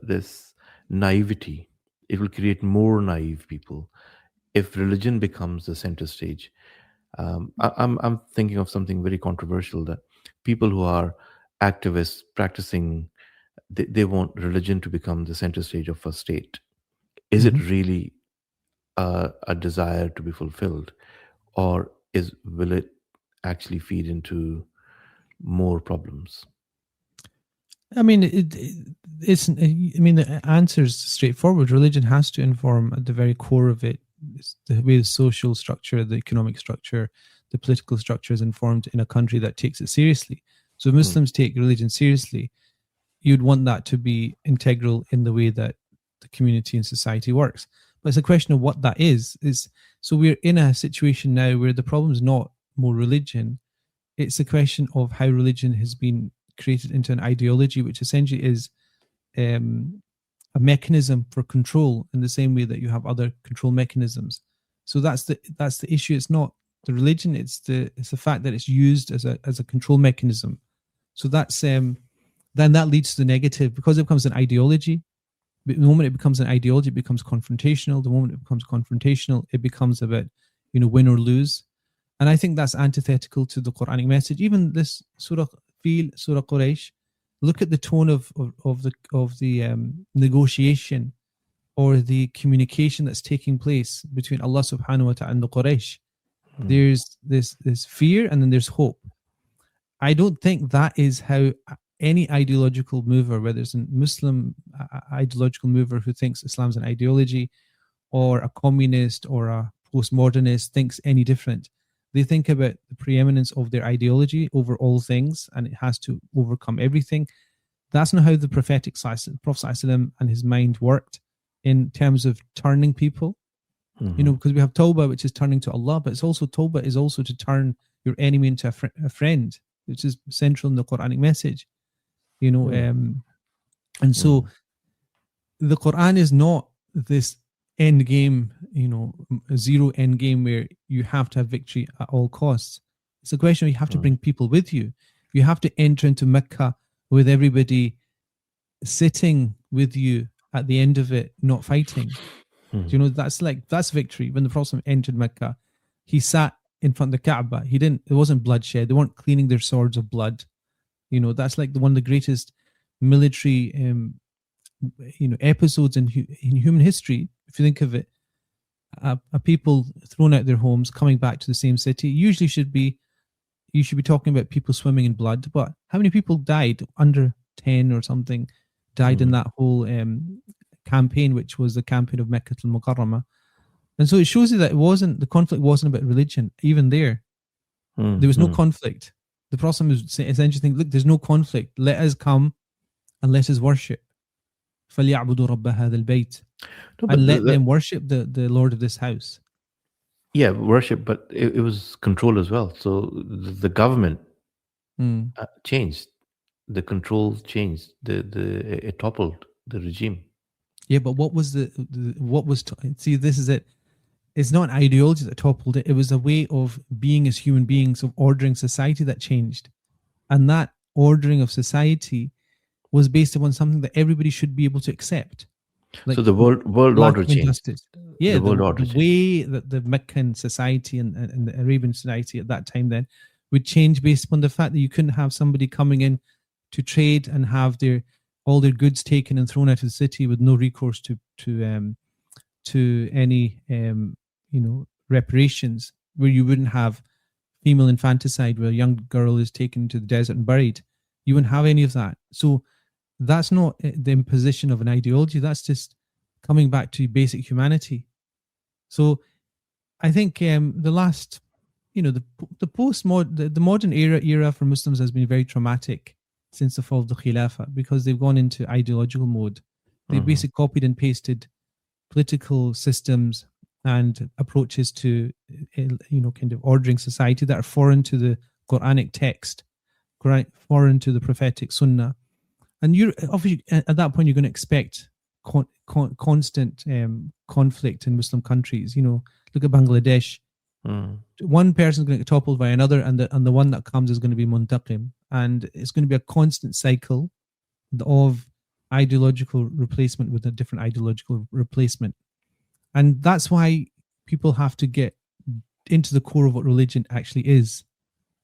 this naivety? It will create more naive people if religion becomes the center stage. I'm thinking of something very controversial, that people who are activists practicing, they want religion to become the center stage of a state. Is it really a desire to be fulfilled, or will it actually feed into more problems? I mean, it's. I mean, the answer is straightforward. Religion has to inform at the very core of it. It's the way the social structure, the economic structure, the political structure is informed in a country that takes it seriously. So, if Muslims take religion seriously, you'd want that to be integral in the way that the community and society works. But it's a question of what that is. So we're in a situation now where the problem is not more religion. It's a question of how religion has been created into an ideology, which essentially is a mechanism for control in the same way that you have other control mechanisms. So that's the issue. It's not the religion. It's the fact that it's used as a control mechanism. So that's then that leads to the negative, because it becomes an ideology. The moment it becomes an ideology, it becomes confrontational. The moment it becomes confrontational, it becomes about, win or lose. And I think that's antithetical to the Quranic message. Even this Surah Fil, Surah Quraysh, look at the tone of the negotiation or the communication that's taking place between Allah subhanahu wa ta'ala and the Quraysh. There's this fear and then there's hope. I don't think that is how any ideological mover, whether it's a Muslim ideological mover who thinks Islam's an ideology, or a communist or a postmodernist thinks any different. They think about the preeminence of their ideology over all things, and it has to overcome everything. That's not how the Prophet ﷺ and his mind worked in terms of turning people. Because we have Tawbah, which is turning to Allah, but Tawbah is also to turn your enemy into a friend, which is central in the Quranic message. And so the Quran is not this end game, a zero end game where you have to have victory at all costs. It's a question where you have to bring people with you. You have to enter into Mecca with everybody sitting with you at the end of it, not fighting. That's victory. When the Prophet entered Mecca, he sat in front of the Kaaba. There wasn't bloodshed. They weren't cleaning their swords of blood. That's like one of the greatest military episodes in human history. If you think of it, a people thrown out their homes, coming back to the same city. You should be talking about people swimming in blood. But how many people died? Under 10 or something died in that whole campaign, which was the campaign of Mecca al-Mukarramah. And so it shows you that the conflict wasn't about religion. Even there was no conflict. The Prophet was essentially saying, look, there's no conflict. Let us come and let us worship. فَلْيَعْبُدُوا رَبَّ هَذَا الْبَيْتِ. And let them worship the Lord of this house. Yeah, worship, but it was control as well. So the government changed. The control changed. It toppled the regime. Yeah, but what was see, this is it. It's not an ideology that toppled it. It was a way of being as human beings, of ordering society that changed. And that ordering of society was based upon something that everybody should be able to accept. So the world order changed. Yeah, the order way that the Meccan society and the Arabian society at that time then would change based upon the fact that you couldn't have somebody coming in to trade and have all their goods taken and thrown out of the city with no recourse to any reparations, where you wouldn't have female infanticide where a young girl is taken to the desert and buried. You wouldn't have any of that. So that's not the imposition of an ideology. That's just coming back to basic humanity. So I think the last, the modern era for Muslims has been very traumatic since the fall of the Khilafah, because they've gone into ideological mode. They basically copied and pasted political systems and approaches to, kind of ordering society that are foreign to the Quranic text, foreign to the prophetic Sunnah. And you're obviously at that point you're going to expect constant conflict in Muslim countries. Look at Bangladesh. One person is going to get toppled by another, and the one that comes is going to be muntaqim. and it's going to be a constant cycle of ideological replacement with a different ideological replacement. And that's why people have to get into the core of what religion actually is,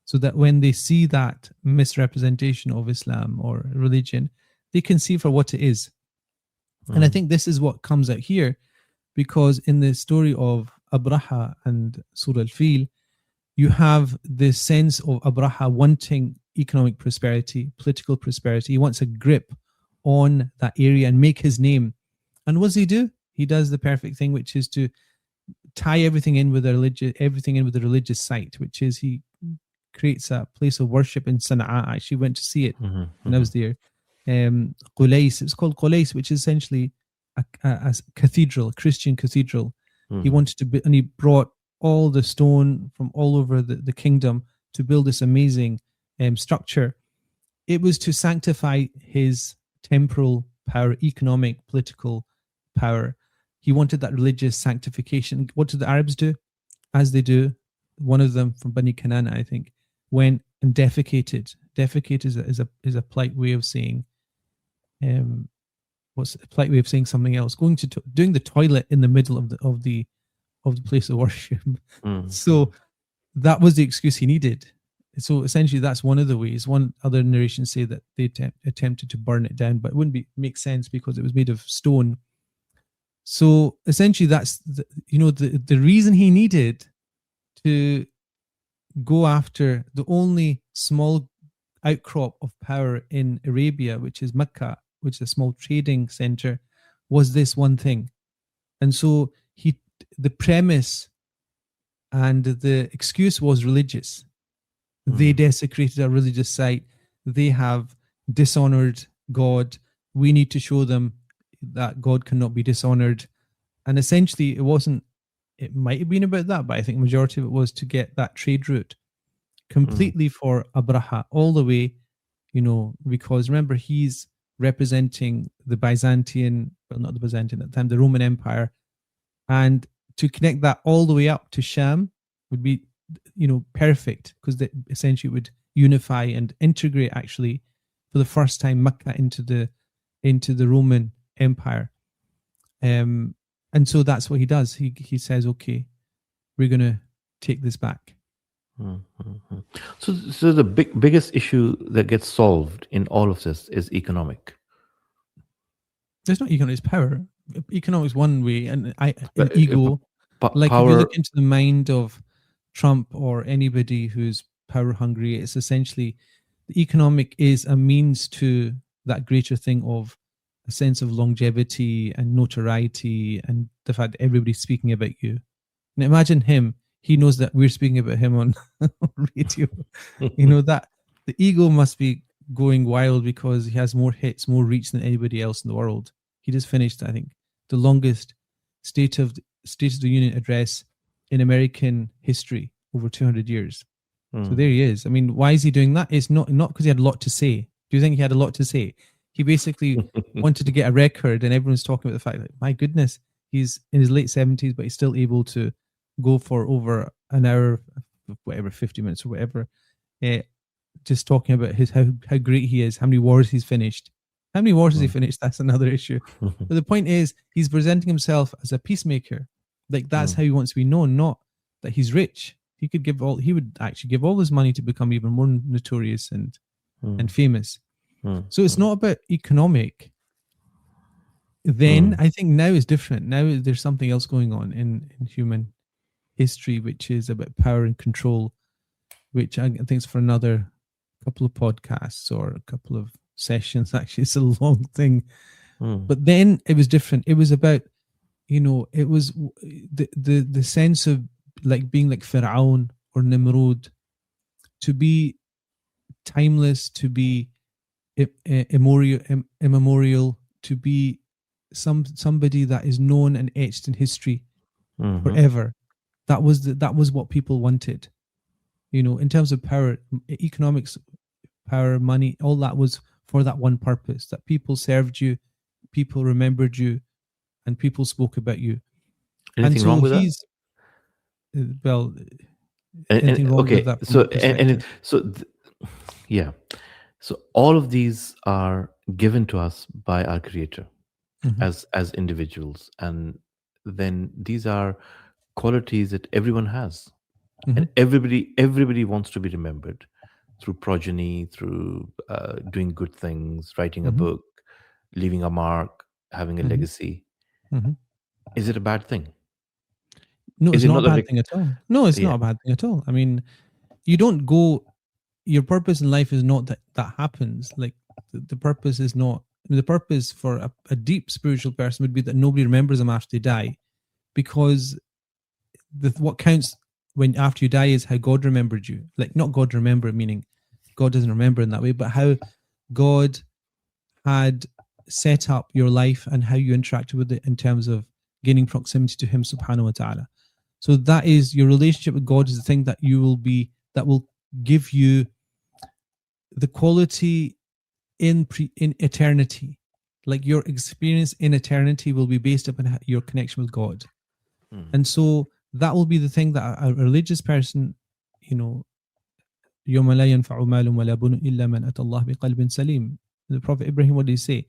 so that when they see that misrepresentation of Islam or religion, they can see for what it is. And I think this is what comes out here, because in the story of Abraha and Surah Fil, you have this sense of Abraha wanting economic prosperity, political prosperity. He wants a grip on that area and make his name. And what does he do? He does the perfect thing, which is to tie everything in with a religious site, which is he creates a place of worship in Sana'a. I actually went to see it when I was there. Qulais, it's called Qulais, which is essentially a cathedral, a Christian cathedral. He wanted to and he brought all the stone from all over the kingdom to build this amazing structure. It was to sanctify his temporal power, economic, political power. He wanted that religious sanctification. What did the Arabs do? As they do, one of them from Bani Kanana, I think, went and defecated. Defecate is a polite way of saying, what's a polite way of saying something else? Going to doing the toilet in the middle of the place of worship. So that was the excuse he needed. So essentially, that's one of the ways. One other narrations say that they attempted to burn it down, but it wouldn't make sense because it was made of stone. So essentially, that's the reason he needed to go after the only small outcrop of power in Arabia, which is Mecca, which is a small trading center, was this one thing. And so the premise and the excuse was religious. They desecrated a religious site. They have dishonored God. We need to show them that God cannot be dishonored. And essentially, it might have been about that, but I think majority of it was to get that trade route completely for Abraha all the way, because remember, he's representing the Byzantine, well, not the Byzantine at the time, the Roman Empire. And to connect that all the way up to Sham would be, perfect, because that essentially would unify and integrate actually for the first time Mecca into the Roman Empire. And so that's what he does. He says, okay, we're going to take this back. So the biggest issue that gets solved in all of this is economic. There's not economic, it's power. Economics one way, and ego. Like power, if you look into the mind of Trump or anybody who's power hungry, it's essentially the economic is a means to that greater thing of a sense of longevity and notoriety and the fact that everybody's speaking about you. And imagine him, he knows that we're speaking about him on radio. That the ego must be going wild because he has more hits, more reach than anybody else in the world. He just finished, I think, the longest State of the Union address in American history, over 200 years. So there he is. I mean, why is he doing that? It's not because he had a lot to say. Do you think he had a lot to say? He basically wanted to get a record, and everyone's talking about the fact that, my goodness, he's in his late 70s, but he's still able to go for over an hour, whatever, 50 minutes or whatever, just talking about how great he is, how many wars he's finished. How many wars has he finished? That's another issue. But the point is, he's presenting himself as a peacemaker. Like, that's how he wants to be known, not that he's rich. He would actually give all his money to become even more notorious and famous. So it's not about economic. Then I think now is different. Now there's something else going on in human history, which is about power and control, which I think is for another couple of podcasts or a couple of sessions. Actually, it's a long thing. But then it was different. It was about, it was the sense of like being like Fir'aun or Nimrod, to be timeless, to be immemorial, to be somebody that is known and etched in history forever. That was what people wanted. In terms of power, economics, power, money, all that was for that one purpose, that people served you, people remembered you, and people spoke about you. Anything wrong with that? Well, anything wrong with that? Yeah. So all of these are given to us by our Creator Mhm. as individuals, and then these are qualities that everyone has, and Mhm. everybody wants to be remembered through progeny, through doing good things, writing a Mhm. book, leaving a mark, having a Mhm. legacy. Mhm. Is it a bad thing? No, Is it's it not a not a bad thing at all. No, it's yeah? not a bad thing at all. I mean, you don't go. Your purpose in life is not that that happens. Like the purpose is not. I mean, the purpose for a deep spiritual person would be that nobody remembers them after they die, because what counts when after you die is how God remembered you. Like not God remember, meaning God doesn't remember in that way, but how God had set up your life and how you interacted with it in terms of gaining proximity to Him subhanahu wa ta'ala. So that is your relationship with God is the thing that you will be that will give you the quality in eternity. Like your experience in eternity will be based upon your connection with God. Hmm. And so that will be the thing that a religious person, you know, يوم لا ينفع مال ولا بنون إلا من أتى الله بقلب سليم. The Prophet Ibrahim, what did he say?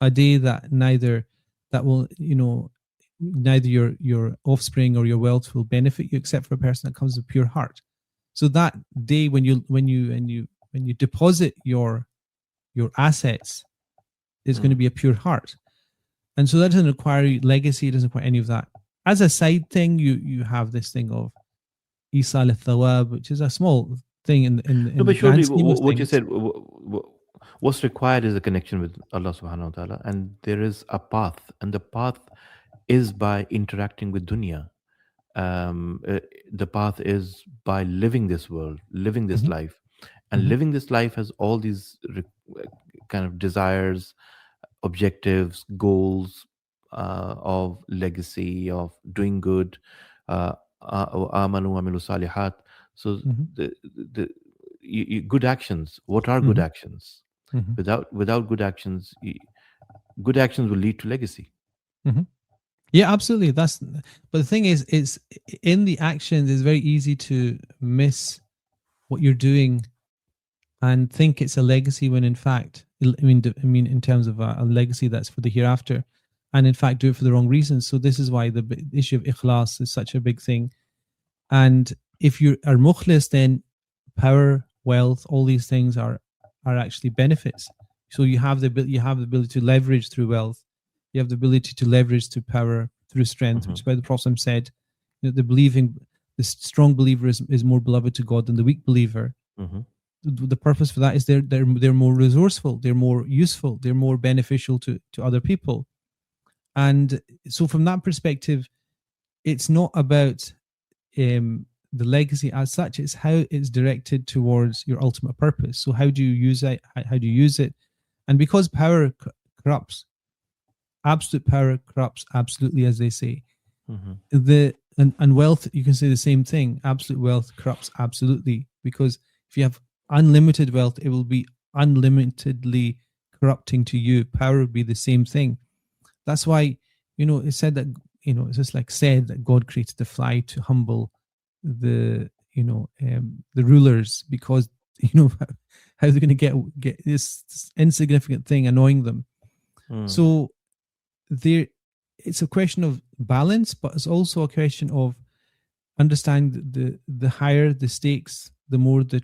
A day that that will, neither your offspring or your wealth will benefit you except for a person that comes with pure heart. So that day when you deposit your assets is going to Hmm. be a pure heart. And so that doesn't require legacy, it doesn't require any of that. As a side thing, you have this thing of Isal al-Thawab, which is a small thing No, in the but surely grand scheme of what you things. said, what's required is a connection with Allah Subhanahu wa Taala, and there is a path, and the path is by interacting with dunya. The path is by living this world, living this Mhm, life, and mhm, living this life has all these kind of desires, objectives, goals of legacy, of doing good. Amanu amilu salihat. So mhm, the good actions. What are good mhm, actions? mhm, Without good actions, good actions will lead to legacy. mhm. Yeah, absolutely. But the thing is, it's in the actions. It's very easy to miss what you're doing and think it's a legacy when in fact, I mean, in terms of a legacy that's for the hereafter, and in fact do it for the wrong reasons. So this is why the issue of ikhlas is such a big thing. And if you are mukhlis, then power, wealth, all these things are actually benefits. So you have the ability to leverage through wealth. You have the ability to leverage through power, through strength, which Hmm. is why the Prophet said, the strong believer is more beloved to God than the weak believer. Hmm. The purpose for that is they're more resourceful, they're more useful, they're more beneficial to other people. And so from that perspective, it's not about the legacy as such, it's how it's directed towards your ultimate purpose. So how do you use it? How do you use it? And because power corrupts, absolute power corrupts absolutely, as they say. Hmm. And wealth, you can say the same thing. Absolute wealth corrupts absolutely, because if you have unlimited wealth, it will be unlimitedly corrupting to you. Power would be the same thing. That's why, it's said that, it's just like said that God created the fly to humble the rulers, because how they're going to get this insignificant thing annoying them. Mm. So there, it's a question of balance, but it's also a question of understand the higher the stakes, the more the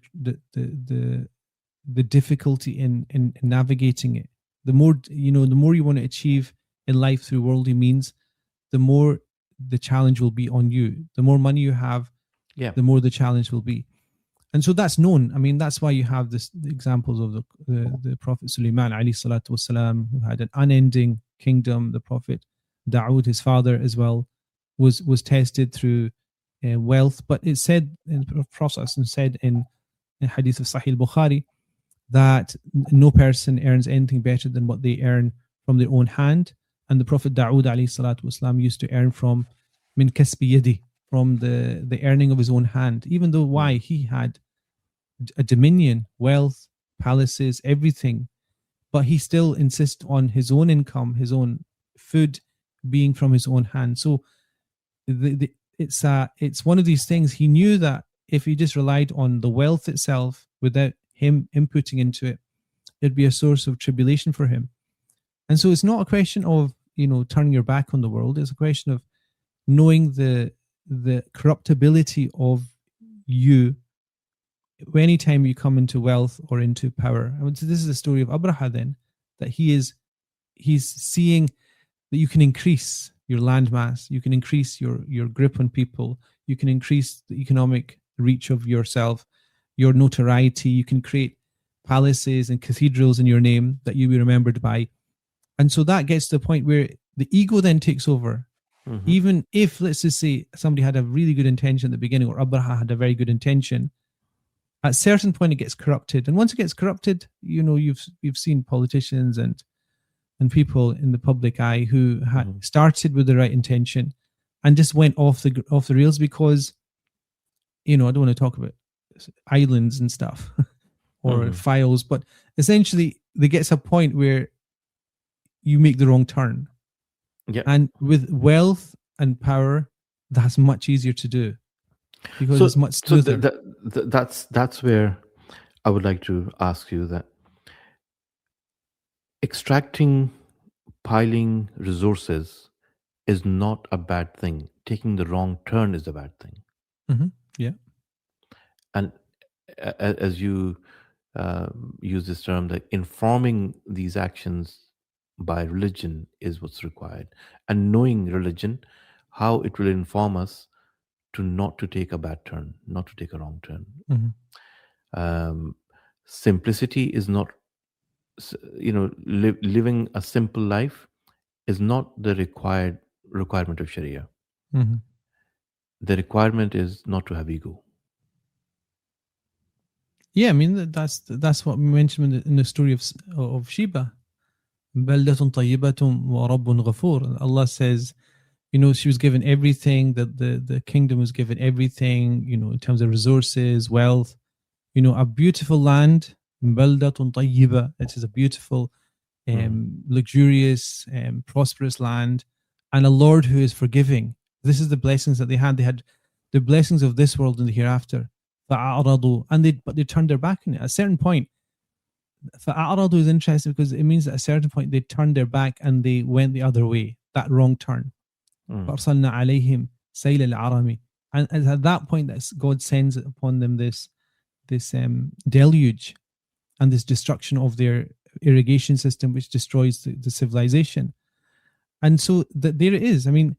difficulty in navigating it. The more you want to achieve in life through worldly means, the more the challenge will be on you. The more money you have, Yeah. the more the challenge will be. And so that's known. I mean, that's why you have the examples of the Prophet Sulaiman alayhi salatu wasalam, who had an unending kingdom. The Prophet Dawood, his father as well, was tested through wealth. But it said in the process and said in Hadith of Sahih Bukhari that no person earns anything better than what they earn from their own hand. And the Prophet Dawood alayhi salatu wasalam used to earn from min kasbi yadi, from the earning of his own hand, even though why Mm. he had a dominion, wealth, palaces, everything, but he still insists on his own income, his own food being from his own hand. So it's one of these things. He knew that if he just relied on the wealth itself without him inputting into it, it'd be a source of tribulation for him. And so it's not a question of, turning your back on the world. It's a question of knowing the corruptibility of you anytime you come into wealth or into power. I mean, so this is the story of Abraha then, that he's seeing that you can increase your landmass, you can increase your grip on people, you can increase the economic reach of yourself, your notoriety, you can create palaces and cathedrals in your name that you'll be remembered by. And so that gets to the point where the ego then takes over. Mm-hmm. Even if, let's just say, somebody had a really good intention at the beginning, or Abraha had a very good intention, at a certain point it gets corrupted. And once it gets corrupted, you've seen politicians and people in the public eye who had started with the right intention and just went off the rails because, I don't want to talk about islands and stuff or files, but essentially there gets a point where you make the wrong turn. Yeah. And with wealth and power, that's much easier to do because it's much smoother. So that's where I would like to ask you that extracting, piling resources is not a bad thing. Taking the wrong turn is a bad thing. Mm-hmm. Yeah. And as you use this term, that informing these actions by religion is what's required, and knowing religion, how it will inform us to not to take a bad turn, not to take a wrong turn. Mm-hmm. Simplicity is not, living a simple life is not the requirement of Sharia. Mm-hmm. The requirement is not to have ego. Yeah, I mean that's what we mentioned in the story of Sheba. بلدة طيبة ورب غفور. Allah says, she was given everything, that the kingdom was given everything, in terms of resources, wealth, a beautiful land. بلدة طيبة. It is a beautiful, luxurious, prosperous land, and a Lord who is forgiving. This is the blessings that they had. They had the blessings of this world and the hereafter. But they turned their back on it. At a certain point, فَأَعْرَضُوا is interesting because it means at a certain point they turned their back and they went the other way, that wrong turn. فَأَرْسَلْنَا عَلَيْهِمْ سَيْلَ الْعَرَمِ. And at that point, that God sends upon them this deluge and this destruction of their irrigation system, which destroys the civilization. And so there it is. I mean,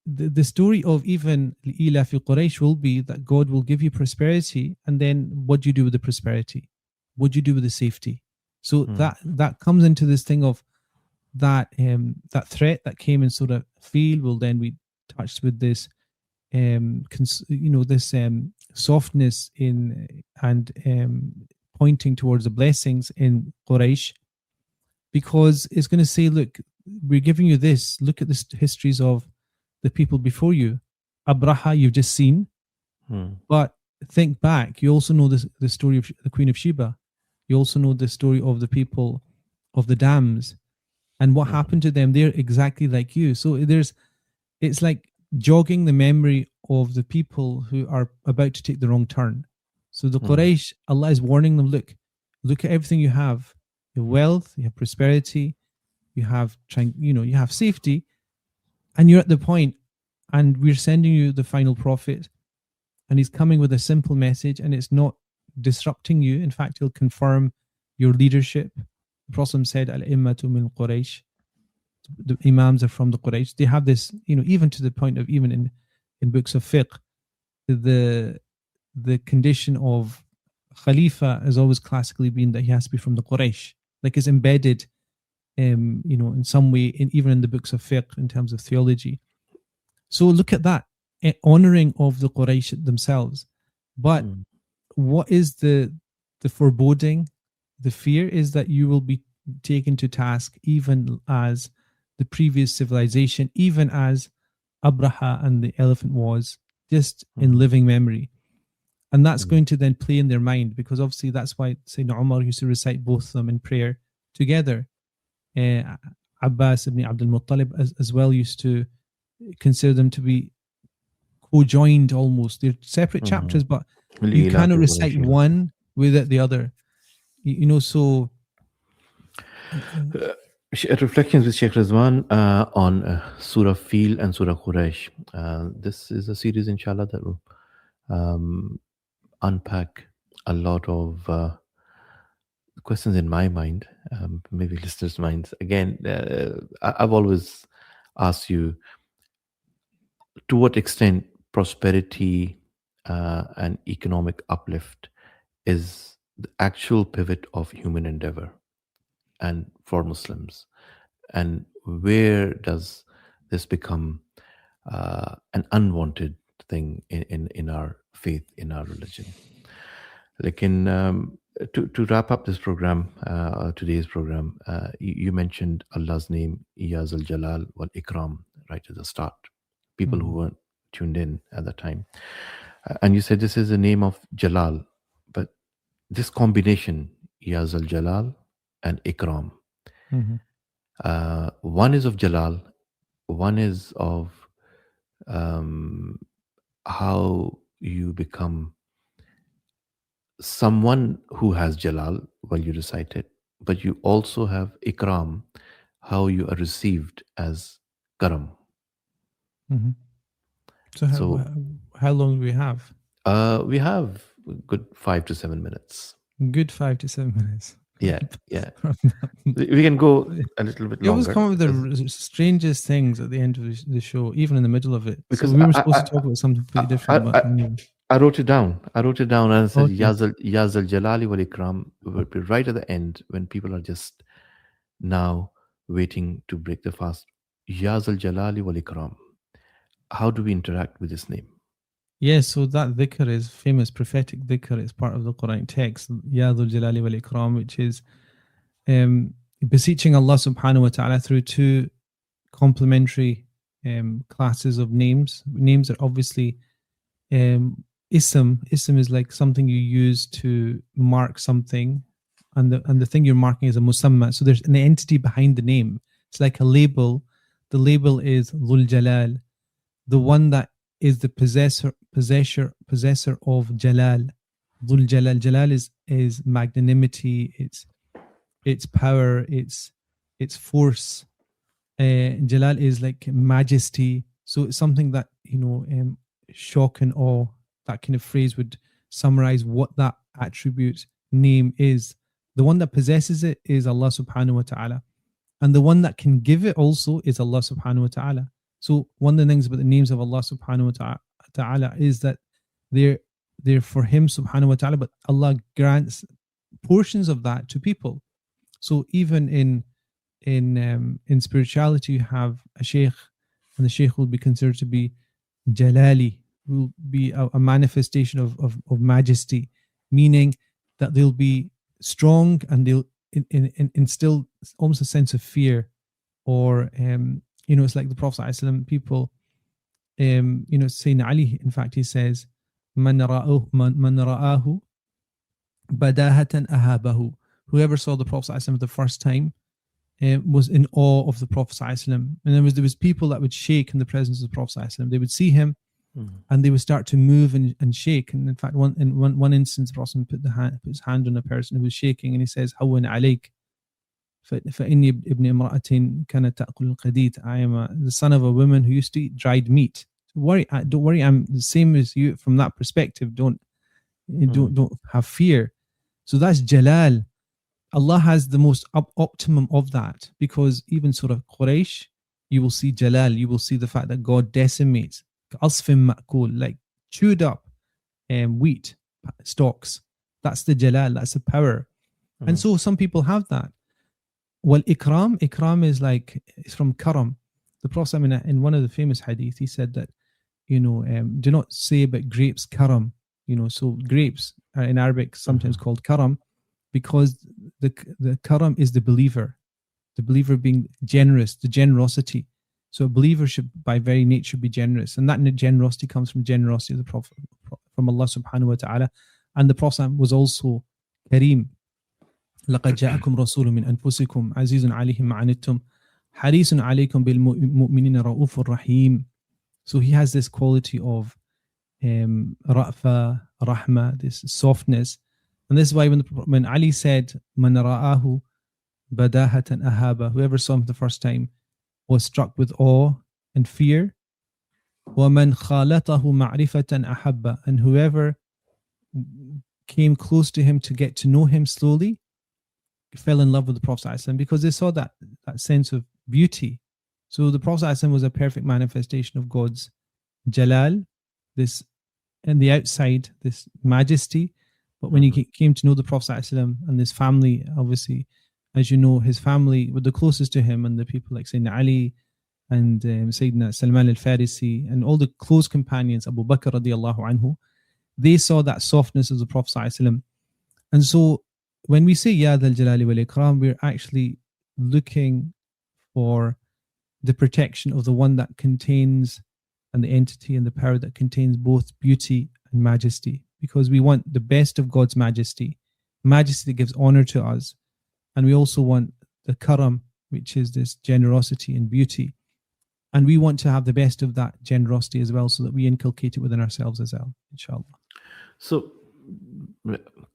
the story of even Ila fi Quraysh will be that God will give you prosperity, and then what do you do with the prosperity? What do you do with the safety? So that comes into this thing of that threat that came in Surah Fil will then be touched with this softness in and pointing towards the blessings in Quraysh, because it's going to say, look, we're giving you this. Look at the histories of the people before you. Abraha, you've just seen, but think back. You also know the story of the Queen of Sheba. You also know the story of the people of the dams and what happened to them. They're exactly like you. So it's like jogging the memory of the people who are about to take the wrong turn. So the Quraysh, Allah is warning them, look at everything you have. You have wealth, you have prosperity, you have safety, and you're at the point, and we're sending you the final prophet, and he's coming with a simple message, and it's not disrupting you. In fact, he'll confirm your leadership. The Prophet said, Al-Immatu min Quraysh. The Imams are from the Quraysh. They have this, even to the point of even in books of fiqh, the condition of Khalifa has always classically been that he has to be from the Quraysh. Like it's embedded, in some way, even in the books of fiqh in terms of theology. So look at that, honoring of the Quraysh themselves. But what is the foreboding? The fear is that you will be taken to task even as the previous civilization, even as Abraha and the elephant was, just in living memory. And that's going to then play in their mind, because obviously that's why Sayyidina Umar used to recite both of them in prayer together. Abbas ibn Abdul Muttalib as well used to consider them to be co-joined almost. They're separate chapters, but you cannot recite one without the other. So Reflections with Sheikh Ruzwan on Surah Fil and Surah Quraysh. This is a series, inshallah, that will unpack a lot of questions in my mind, maybe listeners' minds. Again, I've always asked you, to what extent prosperity and economic uplift is the actual pivot of human endeavor and for Muslims, and where does this become an unwanted thing in our faith, in our religion? Like to wrap up this program, today's program, you mentioned Allah's name, Ya Zal Jalal wal Ikram, right at the start. People who weren't tuned in at the time. And you said this is the name of Jalal, but this combination, Ya Zal Jalal and Ikram, one is of Jalal, one is of how you become someone who has Jalal while you recite it, but you also have Ikram, how you are received as Karam. So how long do we have? We have a good 5 to 7 minutes. Good 5 to 7 minutes. Yeah. We can go a little bit longer. You always come up with the strangest things at the end of the show, even in the middle of it. Because we were supposed to talk about something completely different. I wrote it down. And I said, Ya Zal Jalali wal Ikram will be right at the end when people are just now waiting to break the fast. Ya Zal Jalali wal Ikram. How do we interact with this name? Yes, so that dhikr is famous prophetic dhikr. It's part of the Quranic text, Ya Dhul Jalali wal Ikram, which is beseeching Allah subhanahu wa ta'ala through two complementary classes of names. Names are obviously ism. Ism is like something you use to mark something, and the thing you're marking is a musamma. So there's an entity behind the name. It's like a label. The label is Dhul Jalal, the one that is the possessor of Jalal. Dhul Jalal. Jalal is magnanimity. It's power. It's force. Jalal is like majesty. So it's something that shock and awe. That kind of phrase would summarize what that attribute name is. The one that possesses it is Allah subhanahu wa ta'ala. And the one that can give it also is Allah subhanahu wa ta'ala. So one of the things about the names of Allah subhanahu wa ta'ala is that they're for Him subhanahu wa ta'ala, but Allah grants portions of that to people. So even in spirituality, you have a Shaykh, and the Shaykh will be considered to be Jalali, will be a manifestation of majesty, meaning that they'll be strong and they'll instill almost a sense of fear, or it's like the Prophet ﷺ, people, Sayyidina Ali, in fact, he says, Man ra'ahu badahatan ahabahu. Whoever saw the Prophet ﷺ the first time was in awe of the Prophet ﷺ. And there was people that would shake in the presence of the Prophet ﷺ. They would see him and they would start to move and shake. And in fact, in one instance, the Prophet put his hand on a person who was shaking, and he says, Hawwan alayk. فإني ابن امرأة كانت تأكل القديد. I am the son of a woman who used to eat dried meat. Don't worry, I'm the same as you from that perspective. Don't have fear. So that's Jalal. Allah has the most optimum of that, because even Surah Quraysh, you will see Jalal. You will see the fact that God decimates asfin ma'kul, like chewed up wheat stalks. That's the Jalal. That's the power. And so some people have that. Well, Ikram is like, it's from Karam. The Prophet, in one of the famous hadith, he said that, do not say about grapes Karam. So grapes are in Arabic sometimes called Karam, because the Karam is the believer being generous, the generosity. So a believer should by very nature be generous. And that generosity comes from generosity of the Prophet, from Allah subhanahu wa ta'ala. And the Prophet was also Kareem. لقد جاءكم رسول من أنفسكم عزيز عليه ما عنتم حريص عليكم بالمؤمنين رؤوف رحيم. So he has this quality of ra'fa, rahma, this softness. And this is why when Ali said, Man ra'ahu badahatan ahaba. Whoever saw him the first time was struck with awe and fear. وَمَنْ خَالَطَهُ مَعْرِفَةً أَحَبَّ. And whoever came close to him to get to know him slowly fell in love with the Prophet ﷺ, because they saw that sense of beauty. So the Prophet ﷺ was a perfect manifestation of God's jalal, this and the outside, this majesty. But when you came to know the Prophet ﷺ and his family, obviously, as you know, his family were the closest to him, and the people like Sayyidina Ali and Sayyidina Salman al-Farisi and all the close companions, Abu Bakr radiallahu anhu, they saw that softness of the Prophet ﷺ. And so when we say Ya Dhal Jalali wal Ikram, we're actually looking for the protection of the one that contains, and the entity and the power that contains both beauty and majesty, because we want the best of God's majesty that gives honor to us, and we also want the karam, which is this generosity and beauty, and we want to have the best of that generosity as well, so that we inculcate it within ourselves as well, inshallah. So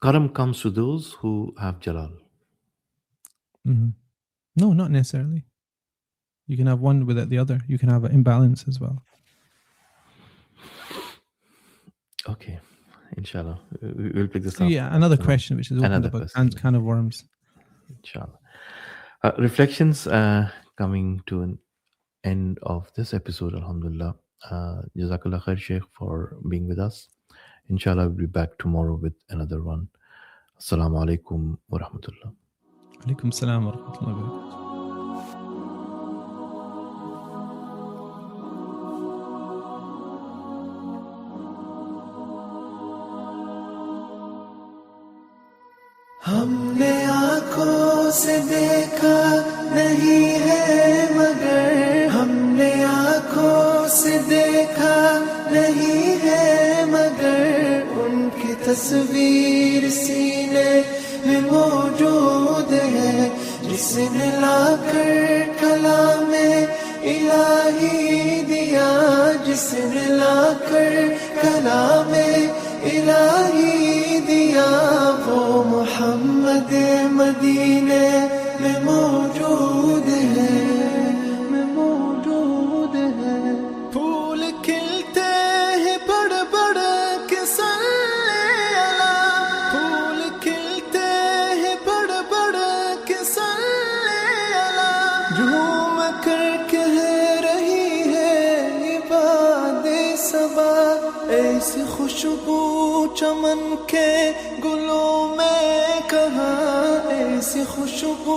karam comes to those who have jalal. No, not necessarily. You can have one without the other. You can have an imbalance as well. Okay, inshallah. We'll pick this up. Yeah, another question which is opened up a can of worms. Inshallah. Reflections coming to an end of this episode, alhamdulillah. Jazakallah khair, Shaykh, for being with us. Inshallah, we'll be back tomorrow with another one. Assalamu alaikum wa rahmatullah. Alaikum salam wa rahmatullahi wa barakatuh. हमने आँखों से देखा नहीं है मगर, हमने आँखों से देखा नहीं है मगर, उनकी तस्वीर सीने में मौजूद है, जिसने लाकर कलामे इलाही दिया, जिसने लाकर कलामे इलाही दिया, वो मोहम्मद मदीने में मौजूद है, में मौजूद है। फूल खिलते हैं बड़ बड़ के सल्ले अला, फूल खिलते हैं बड़ बड़ के सल्ले अला, झूम कर कह रही है इबादे सबा, ऐसी खुशबू चमन के गुलों में कहाँ, ऐसी खुशबू